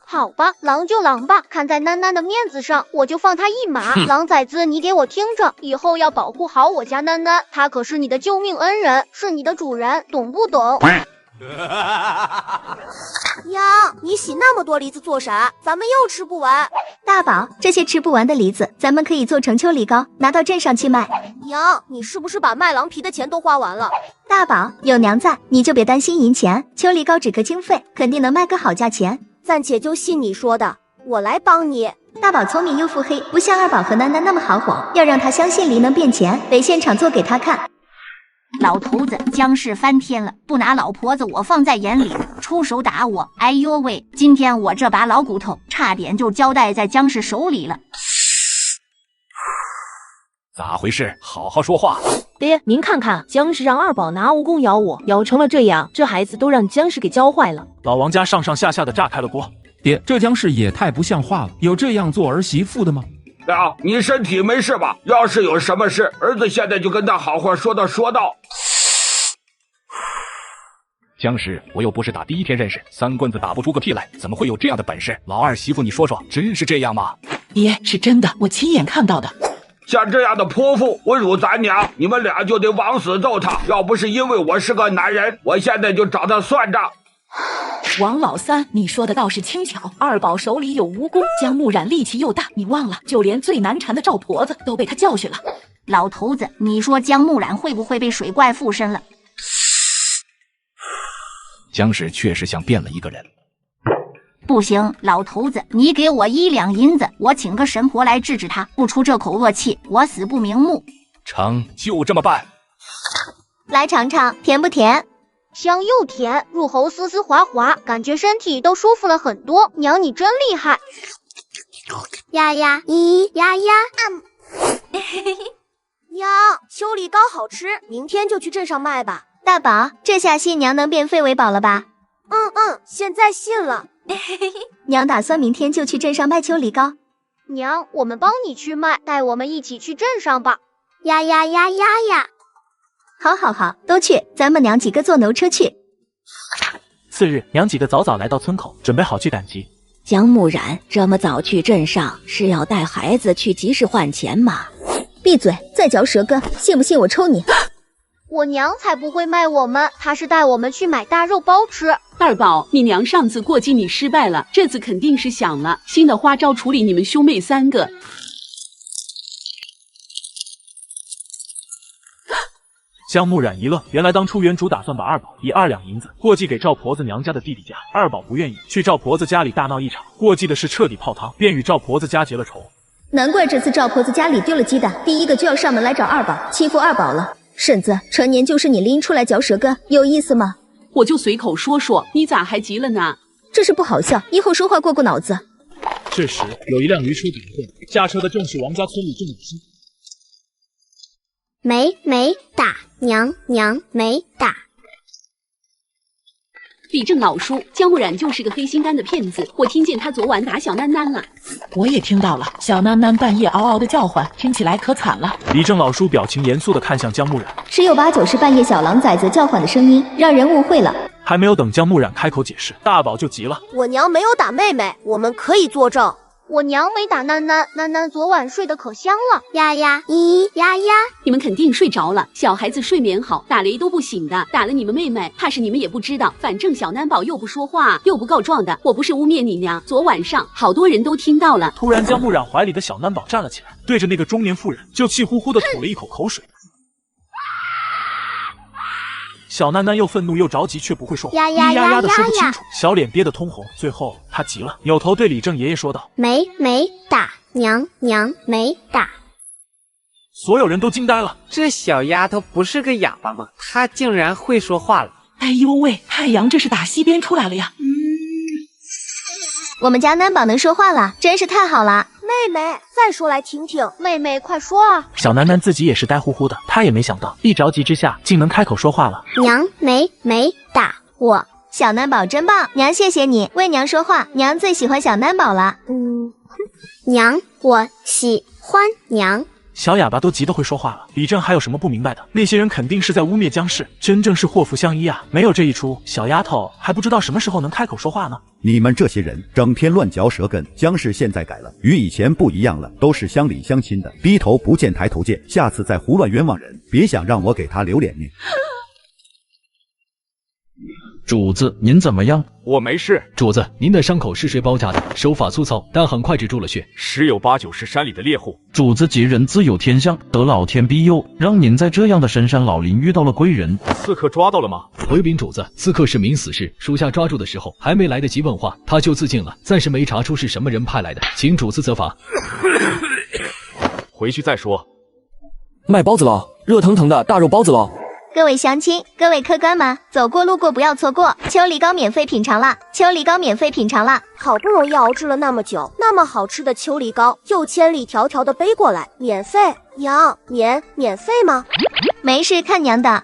好好吧，狼就狼吧，看在囡囡的面子上，我就放他一马。狼崽子，你给我听着，以后要保护好我家囡囡，他可是你的救命恩人，是你的主人，懂不懂？娘，你洗那么多梨子做啥？咱们又吃不完。大宝，这些吃不完的梨子，咱们可以做成秋梨膏，拿到镇上去卖。娘，你是不是把卖狼皮的钱都花完了？大宝，有娘在，你就别担心银钱，秋梨膏止咳经费，肯定能卖个好价钱。暂且就信你说的，我来帮你。大宝聪明又腹黑，不像二宝和囡囡那么好哄，要让他相信梨能变钱，得现场做给他看。老头子，僵尸翻天了，不拿老婆子我放在眼里，出手打我！哎呦喂，今天我这把老骨头差点就交代在僵尸手里了。咋回事？好好说话。爹，您看看，僵尸让二宝拿蜈蚣咬我，咬成了这样，这孩子都让僵尸给教坏了。老王家上上下下的炸开了锅。爹，这僵尸也太不像话了，有这样做儿媳妇的吗？娘，你身体没事吧？要是有什么事，儿子现在就跟他好好说道。僵尸，我又不是打第一天认识，三棍子打不出个屁来，怎么会有这样的本事？老二媳妇，你说说，真是这样吗？爹，是真的，我亲眼看到的。像这样的泼妇侮辱咱娘，你们俩就得往死揍他。要不是因为我是个男人，我现在就找他算账。王老三，你说的倒是轻巧。二宝手里有蜈蚣，江木染力气又大，你忘了，就连最难缠的赵婆子都被他教训了。老头子，你说江木染会不会被水怪附身了？僵尸确实像变了一个人。不行，老头子，你给我1两银子，我请个神婆来治治他，不出这口恶气，我死不瞑目。成，就这么办。来尝尝，甜不甜？香又甜，入喉丝丝滑滑，感觉身体都舒服了很多。娘，你真厉害！呀呀咦呀呀，娘，秋梨膏好吃，明天就去镇上卖吧。大宝，这下信娘能变废为宝了吧？现在信了。娘打算明天就去镇上卖秋梨膏。娘，我们帮你去卖，带我们一起去镇上吧。呀呀呀呀呀！好，都去，咱们娘几个坐牛车去。次日，娘几个早早来到村口，准备好去赶集。江木染这么早去镇上，是要带孩子去集市换钱吗？闭嘴，再嚼舌根，信不信我抽你？我娘才不会卖我们，她是带我们去买大肉包吃。二宝，你娘上次过激你失败了，这次肯定是想了新的花招处理你们兄妹3个。江木染一愣，原来当初原主打算把二宝以2两银子过继给赵婆子娘家的弟弟家，二宝不愿意，去赵婆子家里大闹一场，过继的事彻底泡汤，便与赵婆子家结了仇。难怪这次赵婆子家里丢了鸡蛋，第一个就要上门来找二宝，欺负二宝了。婶子，成年就是你拎出来嚼舌根，有意思吗？我就随口说说，你咋还急了呢？这是不好笑，以后说话过脑子。这时有一辆驴车赶过，驾车的正是王家村里郑老师。没打，娘没打。李正老叔，江木染就是个黑心肝的骗子，我听见他昨晚打小囡囡了。我也听到了，小囡囡半夜嗷嗷的叫唤，听起来可惨了。李正老叔表情严肃地看向江木染，十有八九是半夜小狼崽子叫唤的声音，让人误会了。还没有等江木染开口解释，大宝就急了。我娘没有打妹妹，我们可以作证。我娘没打囡囡，囡囡昨晚睡得可香了。呀呀咦呀呀！你们肯定睡着了，小孩子睡眠好，打雷都不醒的。打了你们妹妹，怕是你们也不知道。反正小囡宝又不说话，又不告状的。我不是污蔑你娘，昨晚上好多人都听到了。突然，江木染怀里的小囡宝站了起来，对着那个中年妇人就气呼呼地吐了一口口水。小囡囡又愤怒又着急，却不会说话，咿呀呀的说不清楚，小脸憋得通红。最后他急了，扭头对李正爷爷说道：“没打，娘没打。”所有人都惊呆了，这小丫头不是个哑巴吗？她竟然会说话了！哎呦喂，太阳这是打西边出来了呀！我们家囡宝能说话了，真是太好了。妹妹，再说来听听。妹妹，快说啊！小囡囡自己也是呆乎乎的，她也没想到，一着急之下竟能开口说话了。娘没打我。小囡宝真棒，娘谢谢你为娘说话，娘最喜欢小囡宝了。娘，我喜欢娘。小哑巴都急得会说话了。李正还有什么不明白的？那些人肯定是在污蔑姜氏，真正是祸福相依啊！没有这一出，小丫头还不知道什么时候能开口说话呢。你们这些人整天乱嚼舌根，姜氏现在改了，与以前不一样了，都是乡里乡亲的，低头不见抬头见，下次再胡乱冤枉人，别想让我给他留脸面。主子，您怎么样？我没事。主子，您的伤口是谁包扎的？手法粗糙，但很快止住了血，十有八九是山里的猎户。主子吉人自有天相，得老天庇佑，让您在这样的深山老林遇到了贵人。刺客抓到了吗？回禀主子，刺客是名死士，属下抓住的时候还没来得及问话，他就自尽了，暂时没查出是什么人派来的，请主子责罚。回去再说。卖包子了，热腾腾的大肉包子了。各位乡亲，各位客官们，走过路过不要错过，秋梨糕免费品尝啦！秋梨糕免费品尝啦！好不容易熬制了那么久，那么好吃的秋梨糕，又千里迢迢的背过来，免费？娘，免费吗？没事，看娘的。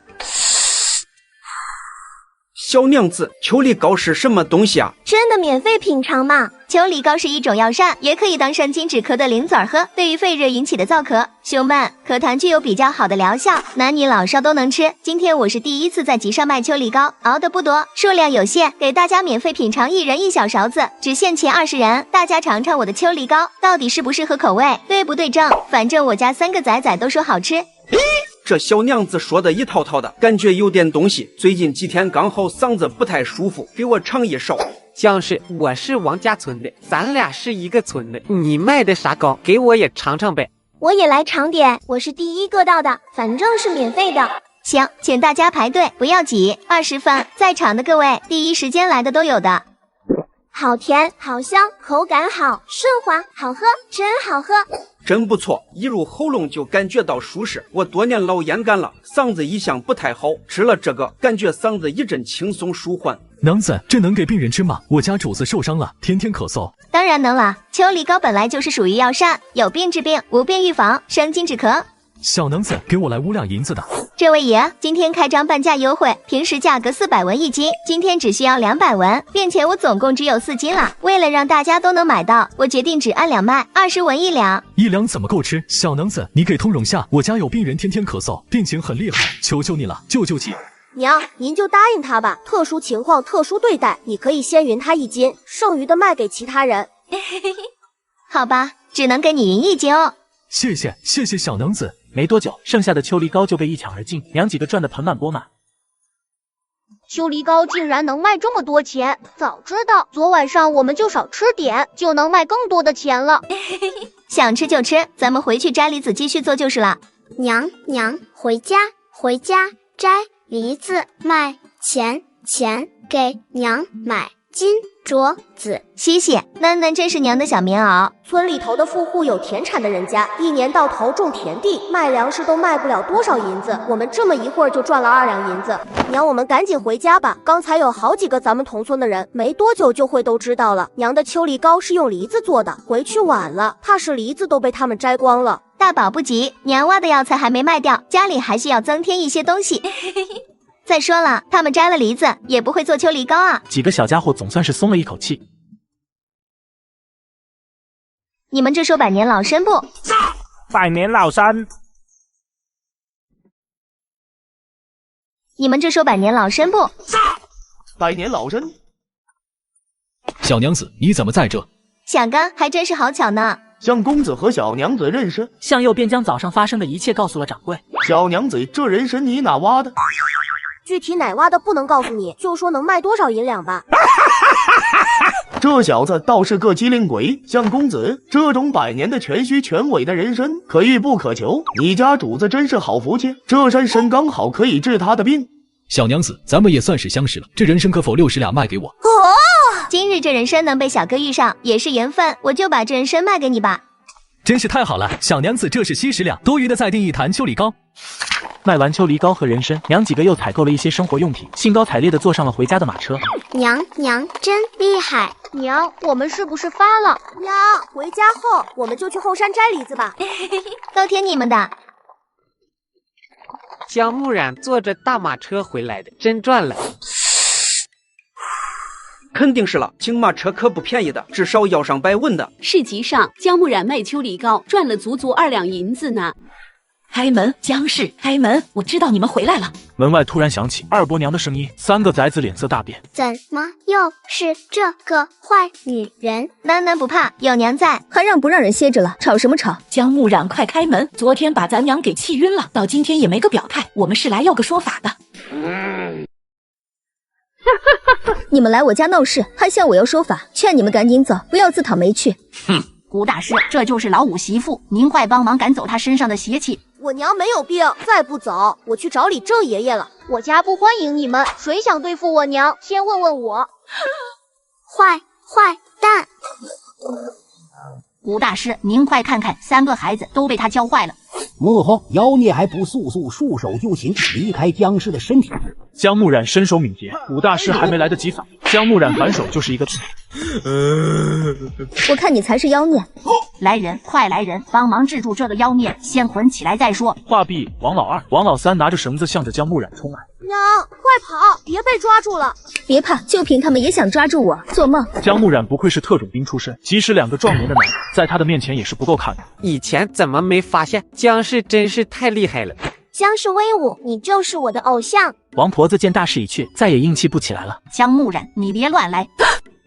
小娘子，秋梨糕是什么东西啊？真的免费品尝吗？秋梨膏是一种药膳，也可以当生津止咳的灵嘴喝，对于肺热引起的燥咳、胸闷、咳痰具有比较好的疗效，男女老少都能吃。今天我是第一次在集上卖秋梨膏，熬的不多，数量有限，给大家免费品尝，1人1小勺子，只限前20人。大家尝尝我的秋梨膏到底适不适合口味，对不对症？反正我家3个仔仔都说好吃。这小娘子说的一套套的，感觉有点东西。最近几天刚好嗓子不太舒服，给我尝一勺。姜氏，我是王家村的，咱俩是一个村的。你卖的啥糕，给我也尝尝呗。我也来尝点，我是第一个到的，反正是免费的。行，请大家排队，不要挤，20分。在场的各位，第一时间来的都有的。好甜，好香，口感好，顺滑，好喝，真好喝。真不错，一入喉咙就感觉到舒适。我多年老咽干了，嗓子一向不太好，吃了这个，感觉嗓子一阵轻松舒缓。娘子，这能给病人吃吗？我家主子受伤了，天天咳嗽。当然能了，秋梨膏本来就是属于药膳，有病治病，无病预防，生津止咳。小娘子，给我来5两银子的。这位爷，今天开张半价优惠，平时价格400文1斤，今天只需要200文，并且我总共只有4斤了。为了让大家都能买到，我决定只按两卖，20文1两。1两怎么够吃？小娘子，你给通融下，我家有病人天天咳嗽，病情很厉害，求求你了，救救急。娘，您就答应他吧，特殊情况特殊对待，你可以先匀他1斤，剩余的卖给其他人。好吧，只能给你匀1斤哦。谢谢小娘子。没多久，剩下的秋梨膏就被一抢而尽，娘几个赚得盆满钵满。秋梨膏竟然能卖这么多钱，早知道昨晚上我们就少吃点，就能卖更多的钱了。想吃就吃，咱们回去摘梨子继续做就是了。娘，回家摘梨子，卖钱给娘买金镯子。谢谢，囡囡真是娘的小棉袄。村里头的富户有田产的人家，一年到头种田地，卖粮食都卖不了多少银子，我们这么一会儿就赚了2两银子。娘，我们赶紧回家吧，刚才有好几个咱们同村的人，没多久就会都知道了。娘的秋梨膏是用梨子做的，回去晚了，怕是梨子都被他们摘光了。大宝不急，娘挖的药材还没卖掉，家里还需要增添一些东西。再说了，他们摘了梨子也不会做秋梨膏啊。几个小家伙总算是松了一口气。你们这说百年老参不？百年老参。你们这说百年老参不？百年老参。小娘子，你怎么在这？想干，还真是好巧呢。向公子和小娘子认识，向右便将早上发生的一切告诉了掌柜。小娘子，这人参你哪挖的？具体哪挖的不能告诉你，就说能卖多少银两吧。这小子倒是个机灵鬼，向公子，这种百年的全须全尾的人参可遇不可求，你家主子真是好福气，这山参刚好可以治他的病。小娘子，咱们也算是相识了，这人参可否60两卖给我？今日这人参能被小哥遇上，也是缘分，我就把这人参卖给你吧。真是太好了，小娘子，这是70两，多余的再订一坛秋梨膏。卖完秋梨膏和人参，娘几个又采购了一些生活用品，兴高采烈地坐上了回家的马车。娘真厉害！娘，我们是不是发了？娘，回家后我们就去后山摘梨子吧。都听你们的。姜木染坐着大马车回来的，真赚了。肯定是了，请马车可不便宜的，至少要上100文的。市集上，姜木染卖秋梨膏赚了足2两银子呢。开门，姜氏，开门！我知道你们回来了。门外突然响起二伯娘的声音，3个崽子脸色大变。怎么又是这个坏女人？楠楠不怕，有娘在，还让不让人歇着了？吵什么吵？姜木染，快开门！昨天把咱娘给气晕了，到今天也没个表态，我们是来要个说法的。你们来我家闹事，还向我要说法，劝你们赶紧走，不要自讨没趣。哼，谷大师，这就是老五媳妇，您快帮忙赶走她身上的邪气。我娘没有病，再不走，我去找李正爷爷了。我家不欢迎你们，谁想对付我娘，先问问我。坏蛋！谷大师，您快看看，3个孩子都被他教坏了。母后，妖孽还不速速束手就擒，离开僵尸的身体。姜木染身手敏捷，谷大师还没来得及反应，姜木染反手就是一个我看你才是妖孽。来人，快来人，帮忙制住这个妖孽，先捆起来再说。话毕，王老2、王老3拿着绳子向着姜木染冲来。娘，快跑，别被抓住了！别怕，就凭他们也想抓住我，做梦！姜木染不愧是特种兵出身，即使2个壮年的男人，在他的面前也是不够看的。以前怎么没发现？姜氏真是太厉害了。姜氏威武，你就是我的偶像。王婆子见大势已去，再也硬气不起来了。姜木染，你别乱来！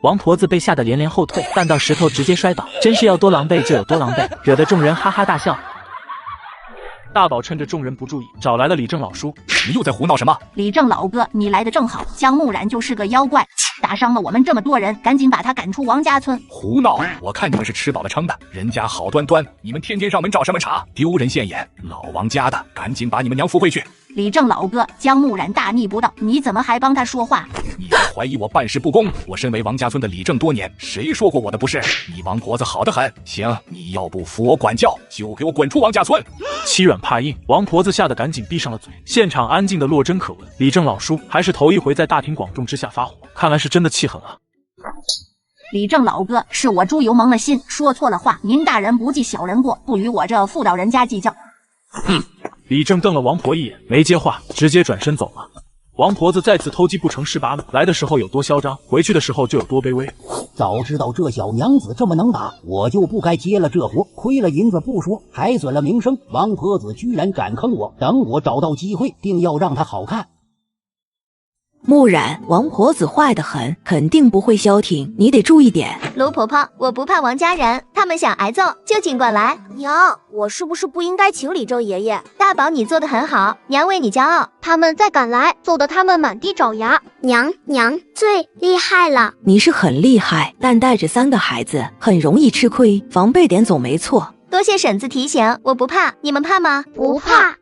王婆子被吓得连连后退，绊到石头直接摔倒，真是要多狼狈就有多狼狈，惹得众人哈哈大笑。大宝趁着众人不注意，找来了李正老叔。你又在胡闹什么？李正老哥，你来的正好，姜木染就是个妖怪，打伤了我们这么多人，赶紧把他赶出王家村。胡闹！我看你们是吃饱了撑的，人家好端端，你们天天上门找什么茬？丢人现眼！老王家的，赶紧把你们娘扶回去。李正老哥，姜木染大逆不道，你怎么还帮他说话？你还怀疑我办事不公？我身为王家村的李正多年，谁说过我的不是？你王婆子好得很，行，你要不服我管教，就给我滚出王家村！欺软怕硬，王婆子吓得赶紧闭上了嘴。现场安静的落针可闻。李正老叔还是头一回在大庭广众之下发火，看来是真的气狠啊。李正老哥，是我猪油蒙了心，说错了话，您大人不计小人过，不与我这妇道人家计较。李正瞪了王婆一眼，没接话，直接转身走了。王婆子再次偷鸡不成蚀把米，来的时候有多嚣张，回去的时候就有多卑微。早知道这小娘子这么能打，我就不该接了这活，亏了银子不说，还损了名声。王婆子居然敢坑我，等我找到机会，定要让她好看。木染，王婆子坏得很，肯定不会消停，你得注意点。卢婆婆，我不怕王家人，他们想挨揍就尽管来。娘，我是不是不应该请李正爷爷？大宝，你做得很好，娘为你骄傲。他们再敢来，揍得他们满地找牙。娘最厉害了。你是很厉害，但带着3个孩子很容易吃亏，防备点总没错。多谢婶子提醒，我不怕，你们怕吗？不怕。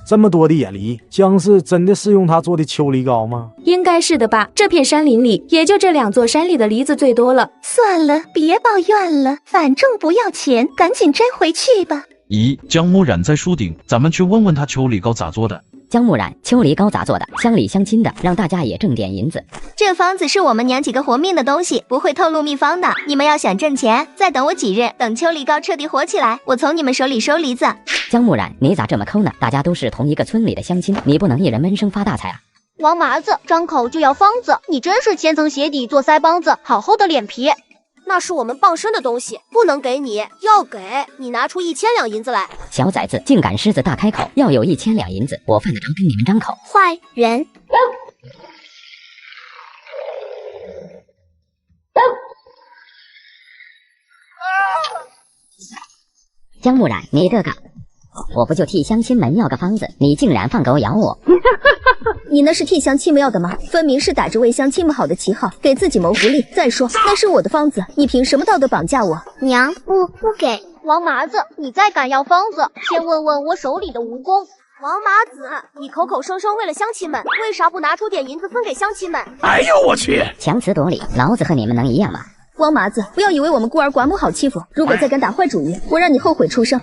这么多的野梨，姜氏真的是用它做的秋梨膏吗？应该是的吧，这片山林里也就这2座山里的梨子最多了。算了，别抱怨了，反正不要钱，赶紧摘回去吧。咦，姜木染在树顶，咱们去问问他秋梨膏咋做的。姜木染，秋梨膏咋做的？乡里乡亲的，让大家也挣点银子。这方子是我们娘几个活命的东西，不会透露秘方的。你们要想挣钱，再等我几日，等秋梨膏彻底火起来，我从你们手里收梨子。姜木染，你咋这么抠呢？大家都是同一个村里的乡亲，你不能一人闷声发大财啊！王麻子，张口就要方子，你真是千层鞋底做腮帮子，好厚的脸皮。那是我们傍身的东西，不能给你，要给你拿出1000两银子来。小崽子，竟敢狮子大开口，要有1000两银子，我犯得着跟你们张口？坏人！姜木染，你这个，我不就替乡亲们要个方子，你竟然放狗咬我！你那是替乡亲们要的吗？分明是打着为乡亲们好的旗号，给自己谋福利。再说，那是我的方子，你凭什么道德绑架我？娘，不给。王麻子，你再敢要方子，先问问我手里的蜈蚣。王麻子，你口口声声为了乡亲们，为啥不拿出点银子分给乡亲们？哎呦我去！强词夺理，老子和你们能一样吗？王麻子，不要以为我们孤儿寡母好欺负，如果再敢打坏主意，我让你后悔出生。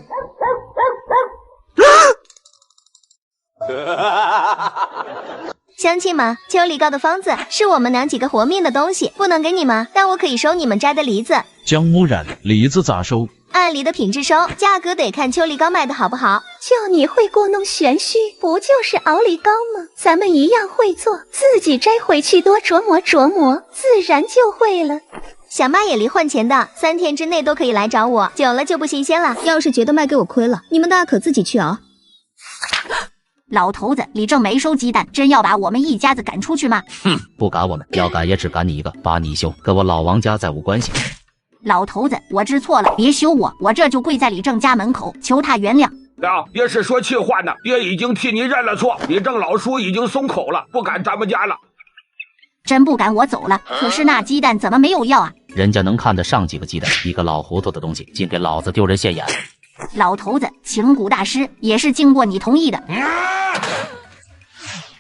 乡亲们，秋梨膏的方子是我们娘几个活命的东西，不能给你们，但我可以收你们摘的梨子。姜木染，梨子咋收？按理的品质收，价格得看秋梨膏卖的好不好。就你会故弄玄虚，不就是熬梨膏吗？咱们一样会做，自己摘回去多琢磨琢磨，自然就会了。想卖野梨换钱的，3天之内都可以来找我，久了就不新鲜了。要是觉得卖给我亏了，你们大可自己去熬。老头子，李正没收鸡蛋，真要把我们一家子赶出去吗？哼，不赶我们，要赶也只赶你一个，把你休，跟我老王家再无关系。老头子，我知错了，别休我，我这就跪在李正家门口，求他原谅。爹是说气话呢，爹已经替你认了错，李正老叔已经松口了，不赶咱们家了。真不赶我走了，可是那鸡蛋怎么没有要啊？人家能看得上几个鸡蛋，一个老糊涂的东西，竟给老子丢人现眼。老头子，请蛊大师也是经过你同意的。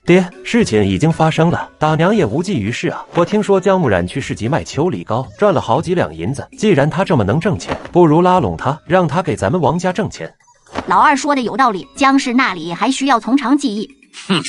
爹，事情已经发生了，大娘也无济于事啊。我听说姜木染去市集卖秋梨膏，赚了好几两银子。既然他这么能挣钱，不如拉拢他，让他给咱们王家挣钱。老二说的有道理，姜氏那里还需要从长计议。哼。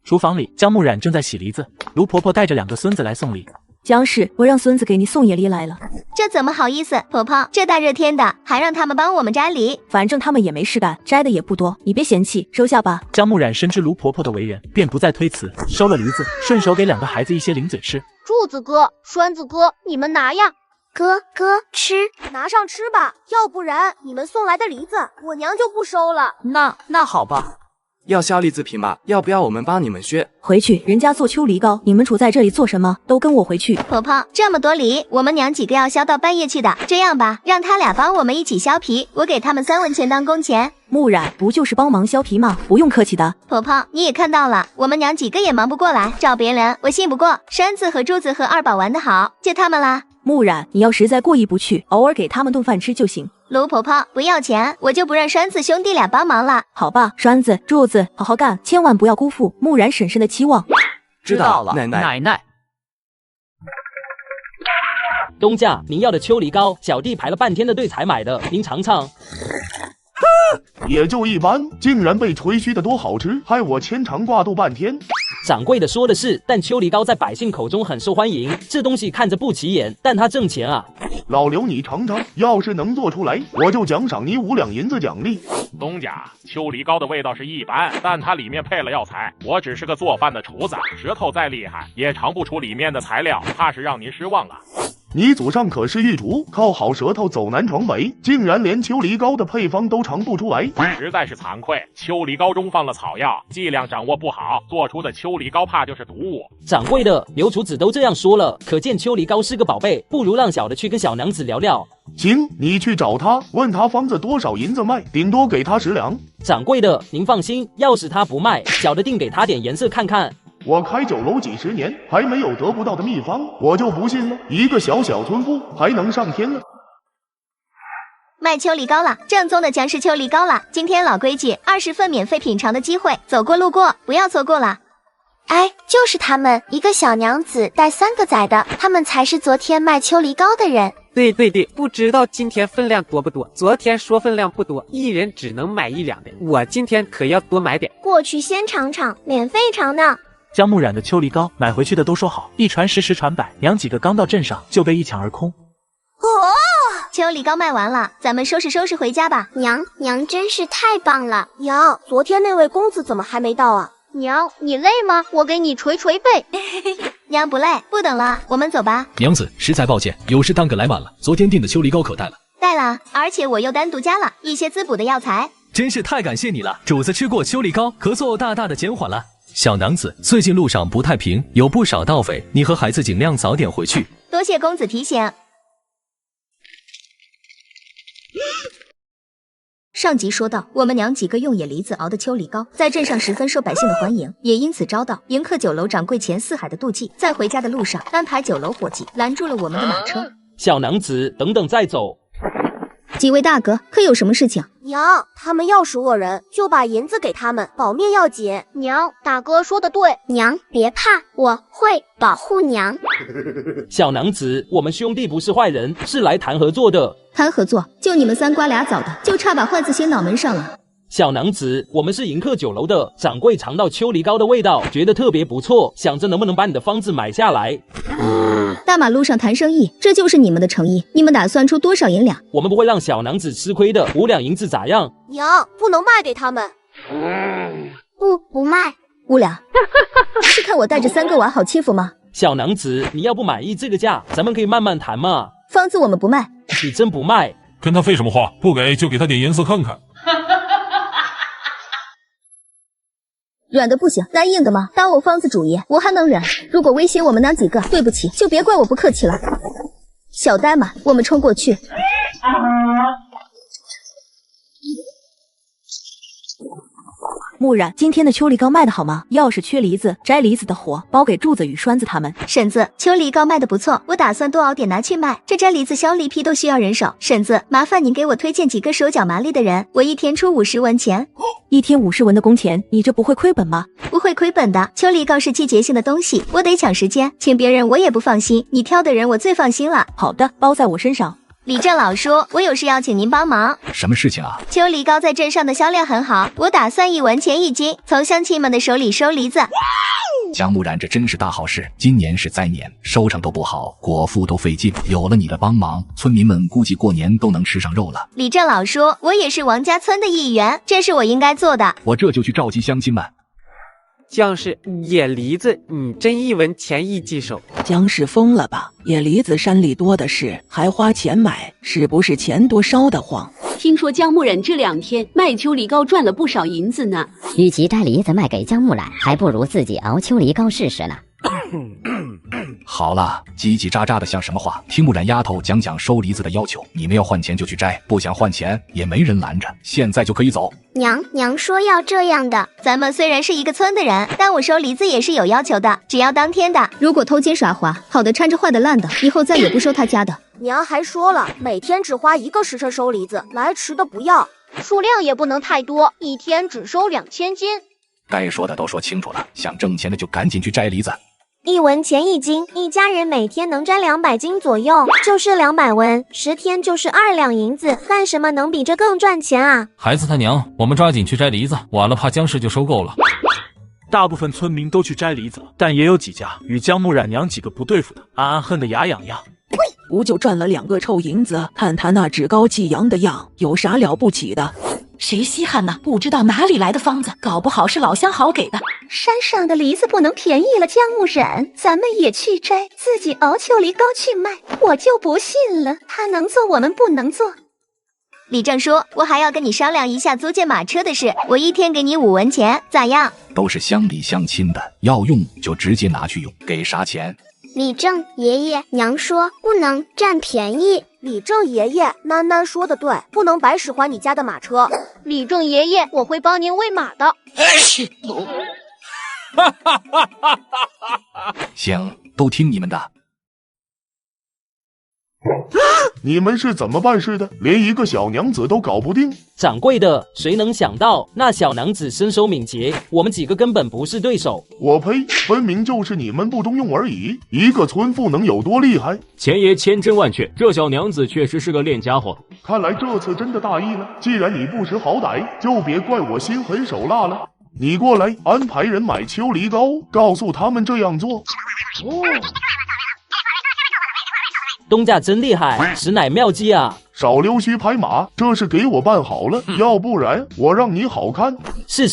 厨房里，姜木染正在洗梨子，卢婆婆带着2个孙子来送礼。姜氏，我让孙子给你送野梨来了。这怎么好意思，婆婆，这大热天的，还让他们帮我们摘梨。反正他们也没事干，摘的也不多，你别嫌弃，收下吧。姜木染深知卢婆婆的为人，便不再推辞，收了梨子，顺手给2个孩子一些零嘴吃。柱子哥、栓子哥，你们拿呀。哥，吃，拿上吃吧，要不然你们送来的梨子，我娘就不收了。那好吧。要削梨子皮吗？要不要我们帮你们削？回去，人家做秋梨膏，你们杵在这里做什么？都跟我回去。婆婆，这么多梨，我们娘几个要削到半夜去的。这样吧，让他俩帮我们一起削皮，我给他们3文钱当工钱。木染，不就是帮忙削皮吗？不用客气的。婆婆，你也看到了，我们娘几个也忙不过来，找别人我信不过。栓子和柱子和二宝玩得好，就他们啦。木染，你要实在过意不去，偶尔给他们顿饭吃就行。卢婆婆，不要钱，我就不让栓子兄弟俩帮忙了。好吧，栓子、柱子，好好干，千万不要辜负木染婶婶的期望。知道了，奶奶。东家，您要的秋梨膏，小弟排了半天的队才买的，您尝尝。也就一般，竟然被吹嘘的多好吃，害我牵肠挂肚半天。掌柜的说的是，但秋梨膏在百姓口中很受欢迎，这东西看着不起眼，但它挣钱啊。老刘，你尝尝，要是能做出来，我就奖赏你5两银子奖励。东家，秋梨膏的味道是一般，但它里面配了药材，我只是个做饭的厨子，舌头再厉害也尝不出里面的材料，怕是让您失望了。你祖上可是御厨，靠好舌头走南闯北，竟然连秋梨膏的配方都尝不出来，实在是惭愧。秋梨膏中放了草药，剂量掌握不好，做出的秋梨膏怕就是毒物。掌柜的，刘厨子都这样说了，可见秋梨膏是个宝贝，不如让小的去跟小娘子聊聊。行，你去找他，问他方子多少银子卖，顶多给他10两。掌柜的，您放心，要是他不卖，小的定给他点颜色看看。我开酒楼几10年，还没有得不到的秘方，我就不信了。一个小村妇还能上天了？卖秋梨膏了，正宗的姜氏秋梨膏了。今天老规矩，20份免费品尝的机会，走过路过不要错过了。哎，就是他们，一个小娘子带3个崽的，他们才是昨天卖秋梨膏的人。对，不知道今天分量多不多。昨天说分量不多，一人只能买1两的，我今天可要多买点。过去先尝尝，免费尝的。姜木染的秋梨膏买回去的都说好，一传10，10传100，娘几个刚到镇上就被一抢而空。秋梨膏卖完了，咱们收拾回家吧。娘真是太棒了。娘，昨天那位公子怎么还没到啊？娘，你累吗？我给你捶背。娘不累，不等了，我们走吧。娘子，实在抱歉，有事耽搁来晚了。昨天订的秋梨膏可带了？带了，而且我又单独加了一些滋补的药材。真是太感谢你了，主子吃过秋梨膏，咳嗽大大的减缓了。小娘子，最近路上不太平，有不少盗匪，你和孩子尽量早点回去。多谢公子提醒。上集说到，我们娘几个用野梨子熬的秋梨膏，在镇上十分受百姓的欢迎，也因此遭到迎客酒楼掌柜钱四海的妒忌。在回家的路上，安排酒楼伙计拦住了我们的马车。小娘子，等等再走。几位大哥，可有什么事情？娘，他们要是恶人，就把银子给他们，保命要紧。娘，大哥说的对。娘，别怕，我会保护娘。小娘子，我们兄弟不是坏人，是来谈合作的。谈合作？就你们3瓜俩枣的，就差把坏字写脑门上了。小娘子，我们是迎客酒楼的，掌柜尝到秋梨膏的味道，觉得特别不错，想着能不能把你的方子买下来。大马路上谈生意，这就是你们的诚意？你们打算出多少银两？我们不会让小娘子吃亏的，5两银子咋样？娘，不能卖给他们。不卖。5两。是看我带着3个娃好欺负吗？小娘子，你要不满意这个价，咱们可以慢慢谈嘛。房子我们不卖。你真不卖？跟他废什么话？不给就给他点颜色看看。软的不行，来硬的吗？打我方子主意，我还能忍。如果威胁我们娘几个，对不起，就别怪我不客气了。小呆嘛，我们冲过去。木染，今天的秋梨膏卖的好吗？要是缺梨子，摘梨子的活包给柱子与栓子他们。婶子，秋梨膏卖的不错，我打算多熬点拿去卖。这摘梨子、削梨皮都需要人手，婶子，麻烦您给我推荐几个手脚麻利的人，我一天出50文钱。1天50文的工钱，你这不会亏本吗？不会亏本的，秋梨膏是季节性的东西，我得抢时间，请别人我也不放心，你挑的人我最放心了。好的，包在我身上。李正老叔，我有事要请您帮忙。什么事情啊？秋梨膏在镇上的销量很好，我打算1文钱1斤，从乡亲们的手里收梨子。江木然，这真是大好事！今年是灾年，收成都不好，果腹都费劲。有了你的帮忙，村民们估计过年都能吃上肉了。李正老叔，我也是王家村的一员，这是我应该做的。我这就去召集乡亲们。将士，野梨子你真1文钱1记手。将士疯了吧？野梨子山里多的是，还花钱买，是不是钱多烧得慌？听说江木染这2天卖秋梨膏赚了不少银子呢。与其摘梨子卖给江木染，还不如自己熬秋梨膏试试呢。好了，叽叽喳喳的像什么话？听木染丫头讲讲收梨子的要求，你们要换钱就去摘，不想换钱也没人拦着，现在就可以走。娘说要这样的。咱们虽然是一个村的人，但我收梨子也是有要求的，只要当天的。如果偷奸耍滑，好的掺着坏的烂的，以后再也不收他家的。娘还说了，每天只花1个时辰收梨子，来迟的不要。数量也不能太多，一天只收2000斤。该说的都说清楚了，想挣钱的就赶紧去摘梨子。1文钱1斤，一家人每天能摘200斤左右，就是200文，10天就是2两银子，干什么能比这更赚钱啊？孩子他娘，我们抓紧去摘梨子，晚了怕僵尸就收购了。大部分村民都去摘梨子，但也有几家与江木染娘几个不对付的，暗暗恨得牙痒痒。不就赚了2个臭银子，看他那趾高气扬的样，有啥了不起的？谁稀罕呢？不知道哪里来的方子，搞不好是老相好给的。山上的梨子不能便宜了江木染，咱们也去摘，自己熬秋梨膏去卖。我就不信了，他能做我们不能做。李正叔，我还要跟你商量一下租借马车的事，我1天给你5文钱，咋样？都是乡里乡亲的，要用就直接拿去用，给啥钱？李正爷爷，娘说不能占便宜。李正爷爷，囡囡说的对，不能白使唤你家的马车。李正爷爷，我会帮您喂马的。行，都听你们的。你们是怎么办事的？连一个小娘子都搞不定？掌柜的，谁能想到那小娘子身手敏捷，我们几个根本不是对手。我呸！分明就是你们不中用而已。一个村妇能有多厉害？钱爷千真万确，这小娘子确实是个练家伙。看来这次真的大意了。既然你不识好歹，就别怪我心狠手辣了。你过来，安排人买秋梨膏，告诉他们这样做。东家真厉害，实乃妙计啊！少溜须拍马，这事给我办好了，要不然我让你好看。是，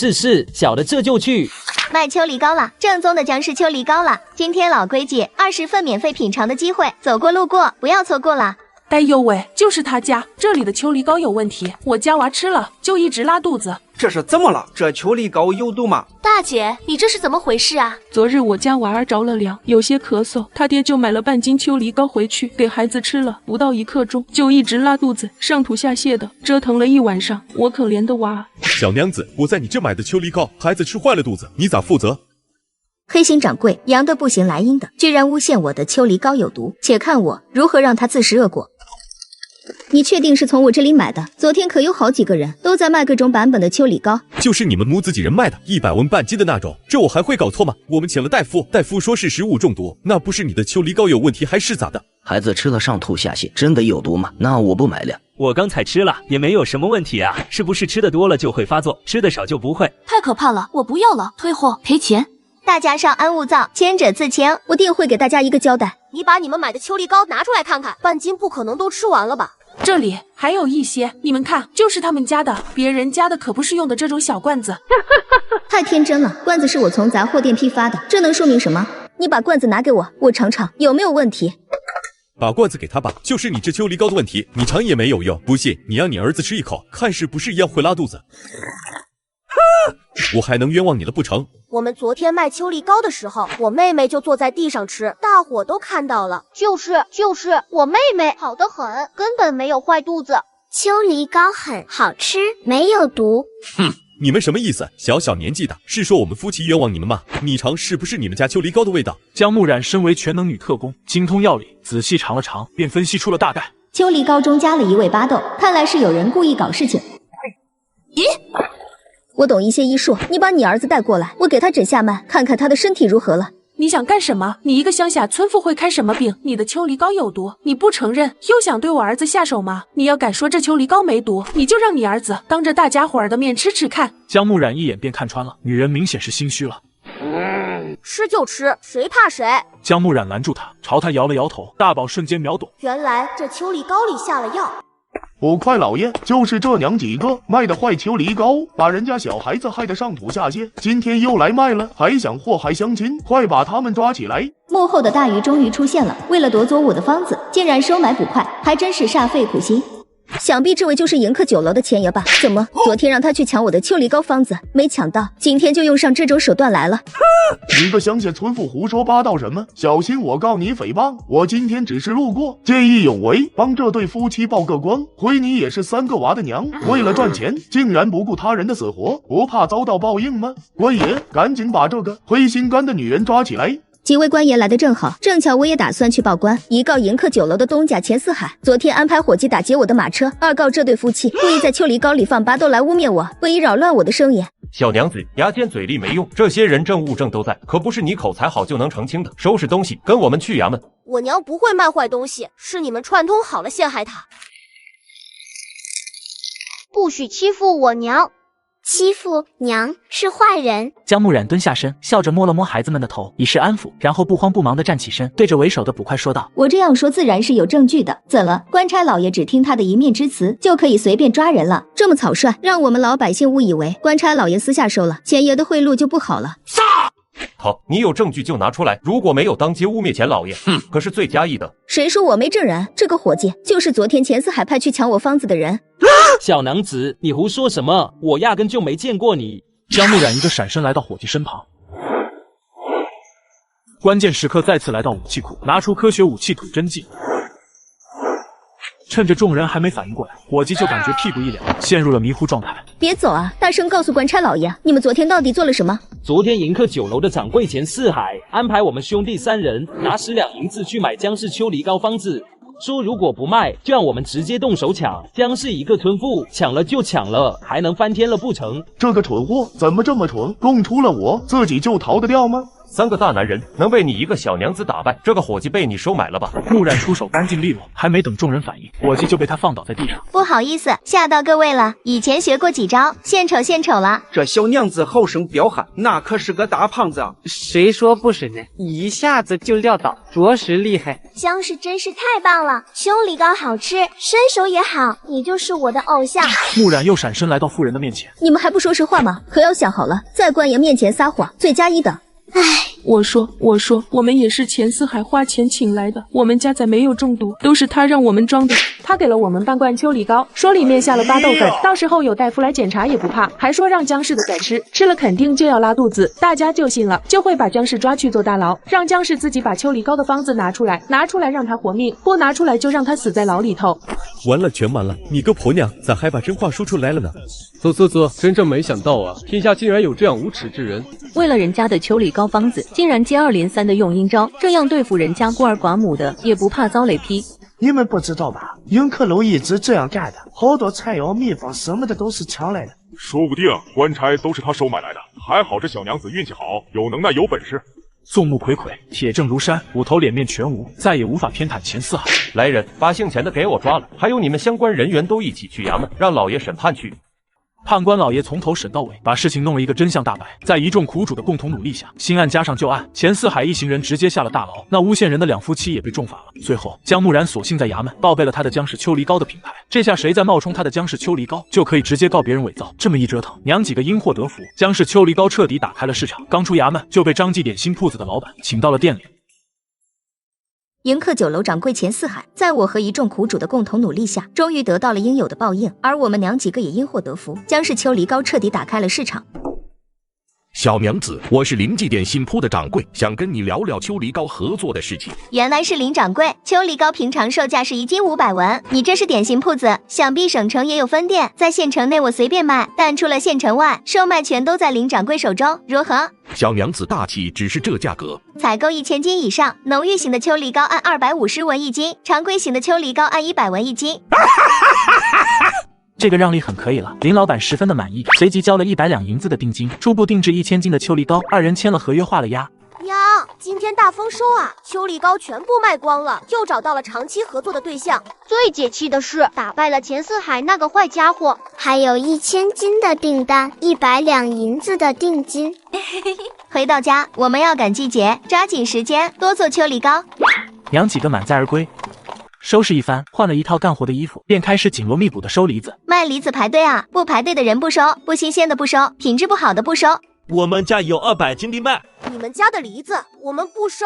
小的这就去。卖秋梨膏了，正宗的姜氏秋梨膏了。今天老规矩，20份免费品尝的机会，走过路过不要错过了。哎呦喂，就是他家这里的秋梨膏有问题，我家娃吃了就一直拉肚子。这是怎么了？这秋梨膏有毒吗？大姐，你这是怎么回事啊？昨日我家娃儿着了凉，有些咳嗽，他爹就买了半斤秋梨膏回去给孩子吃了，不到1刻钟就一直拉肚子，上吐下泻的，折腾了1晚上。我可怜的娃。小娘子，我在你这买的秋梨膏，孩子吃坏了肚子，你咋负责？黑心掌柜，阳的不行来阴的，居然诬陷我的秋梨膏有毒，且看我如何让他自食恶果。你确定是从我这里买的？昨天可有好几个人都在卖各种版本的秋梨膏，就是你们母子几人卖的，100文半斤的那种，这我还会搞错吗？我们请了大夫，大夫说是食物中毒，那不是你的秋梨膏有问题还是咋的？孩子吃了上吐下泻，真的有毒吗？那我不买了。我刚才吃了，也没有什么问题啊，是不是吃的多了就会发作，吃的少就不会？太可怕了，我不要了，退货赔钱。大家稍安勿躁，谦者自谦，我定会给大家一个交代。你把你们买的秋梨膏拿出来看看，半斤不可能都吃完了吧？这里还有一些，你们看，就是他们家的，别人家的可不是用的这种小罐子。太天真了，罐子是我从杂货店批发的，这能说明什么？你把罐子拿给我，我尝尝有没有问题。把罐子给他吧，就是你这秋梨膏的问题，你尝也没有用。不信你让你儿子吃一口，看是不是一样会拉肚子。我还能冤枉你了不成？我们昨天卖秋梨膏的时候，我妹妹就坐在地上吃，大伙都看到了。就是我妹妹好得很，根本没有坏肚子。秋梨膏很好吃，没有毒。哼，你们什么意思？小小年纪的，是说我们夫妻冤枉你们吗？你尝是不是你们家秋梨膏的味道？江木染身为全能女特工，精通药理，仔细尝了尝，便分析出了大概。秋梨膏中加了一味巴豆，看来是有人故意搞事情。咦？我懂一些医术，你把你儿子带过来，我给他诊下脉，看看他的身体如何了。你想干什么？你一个乡下村妇会开什么病？你的秋梨膏有毒，你不承认，又想对我儿子下手吗？你要敢说这秋梨膏没毒，你就让你儿子当着大家伙儿的面吃吃看。江木染一眼便看穿了，女人明显是心虚了。吃就吃，谁怕谁？江木染拦住他，朝他摇了摇头，大宝瞬间秒懂，原来这秋梨膏里下了药。捕快老爷，就是这娘几个卖的坏秋梨膏，把人家小孩子害得上吐下泻，今天又来卖了，还想祸害乡亲，快把他们抓起来！幕后的大鱼终于出现了，为了夺走我的方子，竟然收买捕快，还真是煞费苦心。想必这位就是迎客酒楼的钱爷吧？怎么昨天让他去抢我的秋梨膏方子，没抢到，今天就用上这种手段来了？你个乡下村妇胡说八道什么？小心我告你诽谤！我今天只是路过，见义勇为，帮这对夫妻报个光。亏你也是3个娃的娘，为了赚钱，竟然不顾他人的死活，不怕遭到报应吗？官爷，赶紧把这个灰心肝的女人抓起来！几位官爷来得正好，正巧我也打算去报官，一告迎客酒楼的东家钱四海昨天安排伙计打劫我的马车，二告这对夫妻故意在秋梨膏里放巴豆来污蔑我，故意扰乱我的生意。小娘子，牙尖嘴利没用，这些人证物证都在，可不是你口才好就能澄清的。收拾东西，跟我们去衙门。我娘不会卖坏东西，是你们串通好了陷害她。不许欺负我娘！欺负娘是坏人。江木染蹲下身，笑着摸了摸孩子们的头，以示安抚，然后不慌不忙地站起身，对着为首的捕快说道：我这样说自然是有证据的，怎了？官差老爷只听他的一面之词，就可以随便抓人了？这么草率，让我们老百姓误以为官差老爷私下收了钱爷的贿赂就不好了。好，你有证据就拿出来，如果没有，当街污蔑钱老爷，可是罪加一等。谁说我没证人？这个伙计就是昨天钱四海派去抢我方子的人。小娘子，你胡说什么？我压根就没见过你。江木染一个闪身来到伙计身旁，关键时刻再次来到武器库，拿出科学武器吐真剂。趁着众人还没反应过来，伙计就感觉屁股一凉，陷入了迷糊状态。别走啊！大声告诉官差老爷，你们昨天到底做了什么？昨天迎客酒楼的掌柜钱四海安排我们兄弟3人拿10两银子去买江氏秋梨膏方子，说如果不卖，就让我们直接动手抢。江氏一个村妇，抢了就抢了，还能翻天了不成？这个蠢货怎么这么蠢？供出了我，自己就逃得掉吗？3个大男人能被你一个小娘子打败，这个伙计被你收买了吧？木染出手干净利落，还没等众人反应，伙计就被他放倒在地上。不好意思，吓到各位了，以前学过几招，献丑献丑了。这小娘子好生彪悍，那可是个大胖子啊！谁说不是呢？一下子就撂倒，着实厉害。江氏真是太棒了，秋梨膏好吃，身手也好，你就是我的偶像。木染又闪身来到妇人的面前，你们还不说实话吗？可要想好了，在官爷面前撒谎，罪加一等。唉，我说，我们也是钱四海花钱请来的，我们家仔没有中毒，都是他让我们装的。他给了我们半罐秋梨膏，说里面下了巴豆粉，到时候有大夫来检查也不怕，还说让江氏的仔吃，吃了肯定就要拉肚子。大家就信了，就会把江氏抓去坐大牢，让江氏自己把秋梨膏的方子拿出来让他活命，不拿出来就让他死在牢里头。完了，全完了！你个婆娘，咋还把真话说出来了呢？啧，真正没想到啊，天下竟然有这样无耻之人！为了人家的秋梨膏方子，竟然接二连三的用阴招，这样对付人家孤儿寡母的，也不怕遭雷劈。你们不知道吧？迎客楼一直这样干的，好多菜肴、秘方什么的都是抢来的。说不定官差都是他收买来的，还好这小娘子运气好，有能耐有本事。众目睽睽，铁证如山，五头脸面全无，再也无法偏袒钱四海。来人，把姓钱的给我抓了，还有你们相关人员都一起去衙门，让老爷审判去。判官老爷从头审到尾，把事情弄了一个真相大白。在一众苦主的共同努力下，新案加上旧案，钱四海一行人直接下了大牢。那诬陷人的两夫妻也被重罚了。最后，江木然索性在衙门报备了他的姜氏秋梨膏的品牌。这下谁再冒充他的姜氏秋梨膏，就可以直接告别人伪造。这么一折腾，娘几个因祸得福，姜氏秋梨膏彻底打开了市场。刚出衙门就被张记点心铺子的老板请到了店里。迎客酒楼掌柜钱四海，在我和一众苦主的共同努力下，终于得到了应有的报应，而我们娘几个也因祸得福，姜氏秋梨膏彻底打开了市场。小娘子，我是林记点心铺的掌柜，想跟你聊聊秋梨膏合作的事情。原来是林掌柜，秋梨膏平常售价是1斤500文，你这是点心铺子，想必省城也有分店，在县城内我随便卖，但出了县城外，售卖全都在林掌柜手中，如何？小娘子大气，只是这价格。采购1000斤以上，浓郁型的秋梨膏按250文1斤，常规型的秋梨膏按100文1斤。这个让利很可以了，林老板十分的满意，随即交了100两银子的定金，初步定制1000斤的秋梨膏，二人签了合约，画了押。娘，今天大丰收啊，秋梨膏全部卖光了，又找到了长期合作的对象。最解气的是打败了钱四海那个坏家伙，还有1000斤的订单，100两银子的定金。回到家，我们要赶季节，抓紧时间多做秋梨膏。娘几个满载而归。收拾一番，换了一套干活的衣服，便开始紧锣密鼓的收梨子。卖梨子排队啊，不排队的人不收，不新鲜的不收，品质不好的不收。我们家有200斤的卖。你们家的梨子我们不收。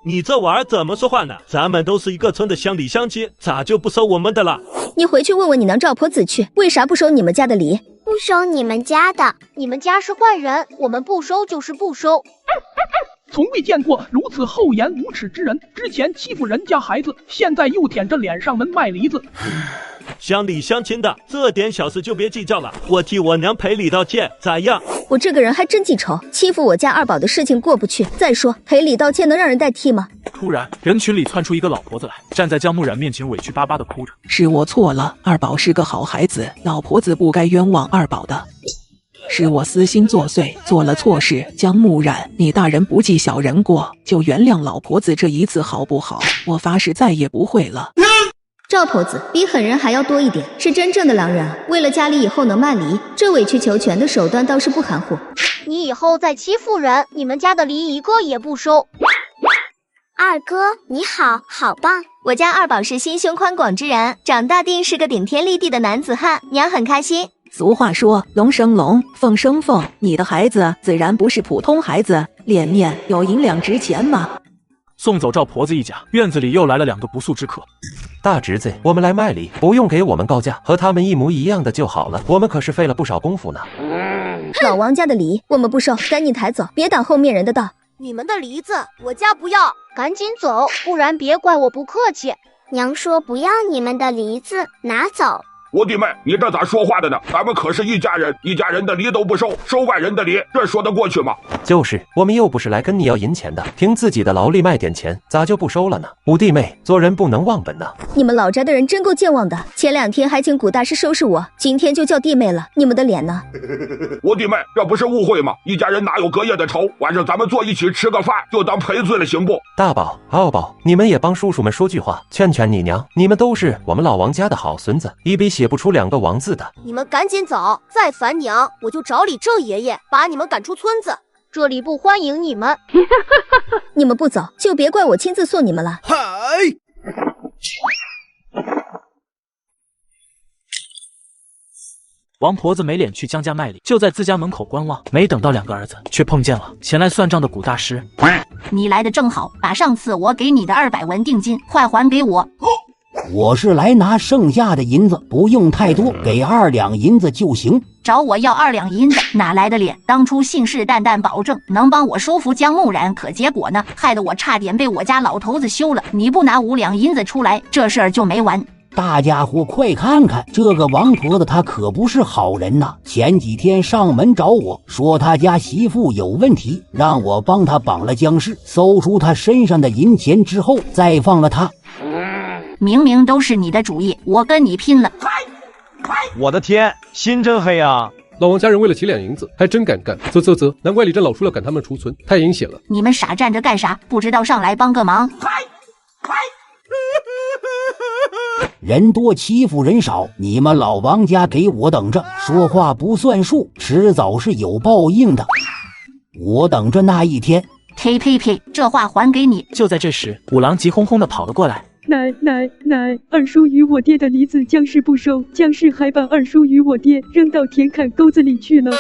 你这玩意儿怎么说话呢？咱们都是一个村的乡里乡亲，咋就不收我们的了？你回去问问你娘赵婆子去，为啥不收你们家的梨？不收你们家的，你们家是坏人，我们不收就是不收。从未见过如此厚颜无耻之人，之前欺负人家孩子，现在又舔着脸上门卖梨子。乡里乡亲的，这点小事就别计较了，我替我娘赔礼道歉，咋样？我这个人还真记仇，欺负我家二宝的事情过不去。再说赔礼道歉能让人代替吗？突然，人群里窜出一个老婆子来，站在江木染面前，委屈巴巴的哭着：“是我错了，二宝是个好孩子，老婆子不该冤枉二宝的。是我私心作祟，做了错事。江木染，你大人不计小人过，就原谅老婆子这一次好不好？我发誓再也不会了。”赵婆子比狠人还要多一点，是真正的狼人啊！为了家里以后能卖梨，这委曲求全的手段倒是不含糊。你以后再欺负人，你们家的梨一个也不收。二哥你好，好棒！我家二宝是心胸宽广之人，长大定是个顶天立地的男子汉，娘很开心。俗话说龙生龙，凤生凤，你的孩子自然不是普通孩子，脸面有银两值钱嘛。送走赵婆子一家，院子里又来了2个不速之客。大侄子，我们来卖梨，不用给我们高价，和他们一模一样的就好了。我们可是费了不少功夫呢。老王家的梨我们不收，赶紧抬走，别挡后面人的道。你们的梨子我家不要，赶紧走，不然别怪我不客气。娘说不要你们的梨子，拿走。我弟妹，你这咋说话的呢？咱们可是一家人，一家人的梨都不收，收外人的梨，这说得过去吗？就是，我们又不是来跟你要银钱的，凭自己的劳力卖点钱，咋就不收了呢？五弟妹，做人不能忘本呢。你们老宅的人真够健忘的，前2天还请古大师收拾我，今天就叫弟妹了，你们的脸呢？我弟妹，这不是误会吗？一家人哪有隔夜的仇？晚上咱们坐一起吃个饭，就当赔罪了，行不？大宝、二宝，你们也帮叔叔们说句话，劝劝你娘，你们都是我们老王家的好孙子，一笔写不出2个王字的。你们赶紧走，再烦娘我就找李正爷爷把你们赶出村子，这里不欢迎你们。你们不走，就别怪我亲自送你们了。嗨！王婆子没脸去江家卖梨，就在自家门口观望。没等到2个儿子，却碰见了前来算账的古大师。你来的正好，把上次我给你的200文定金快还给我。我是来拿剩下的银子，不用太多，给2两银子就行。找我要2两银子，哪来的脸？当初信誓旦旦保证能帮我收服江木染，可结果呢，害得我差点被我家老头子休了。你不拿5两银子出来，这事儿就没完。大家伙快看看，这个王婆子她可不是好人呐！前几天上门找我说他家媳妇有问题，让我帮他绑了姜氏，搜出他身上的银钱之后再放了他。明明都是你的主意，我跟你拼了！我的天，心真黑啊！老王家人为了几两银子，还真敢干。啧，难怪李正老叔要赶他们出村，太阴险了。你们傻站着干啥？不知道上来帮个忙。人多欺负人少，你们老王家给我等着，说话不算数，迟早是有报应的。我等着那一天。呸呸呸，这话还给你。就在这时，五郎急哄哄地跑了过来。奶，二叔与我爹的梨子将是不收，将士还把二叔与我爹扔到田坎沟子里去了。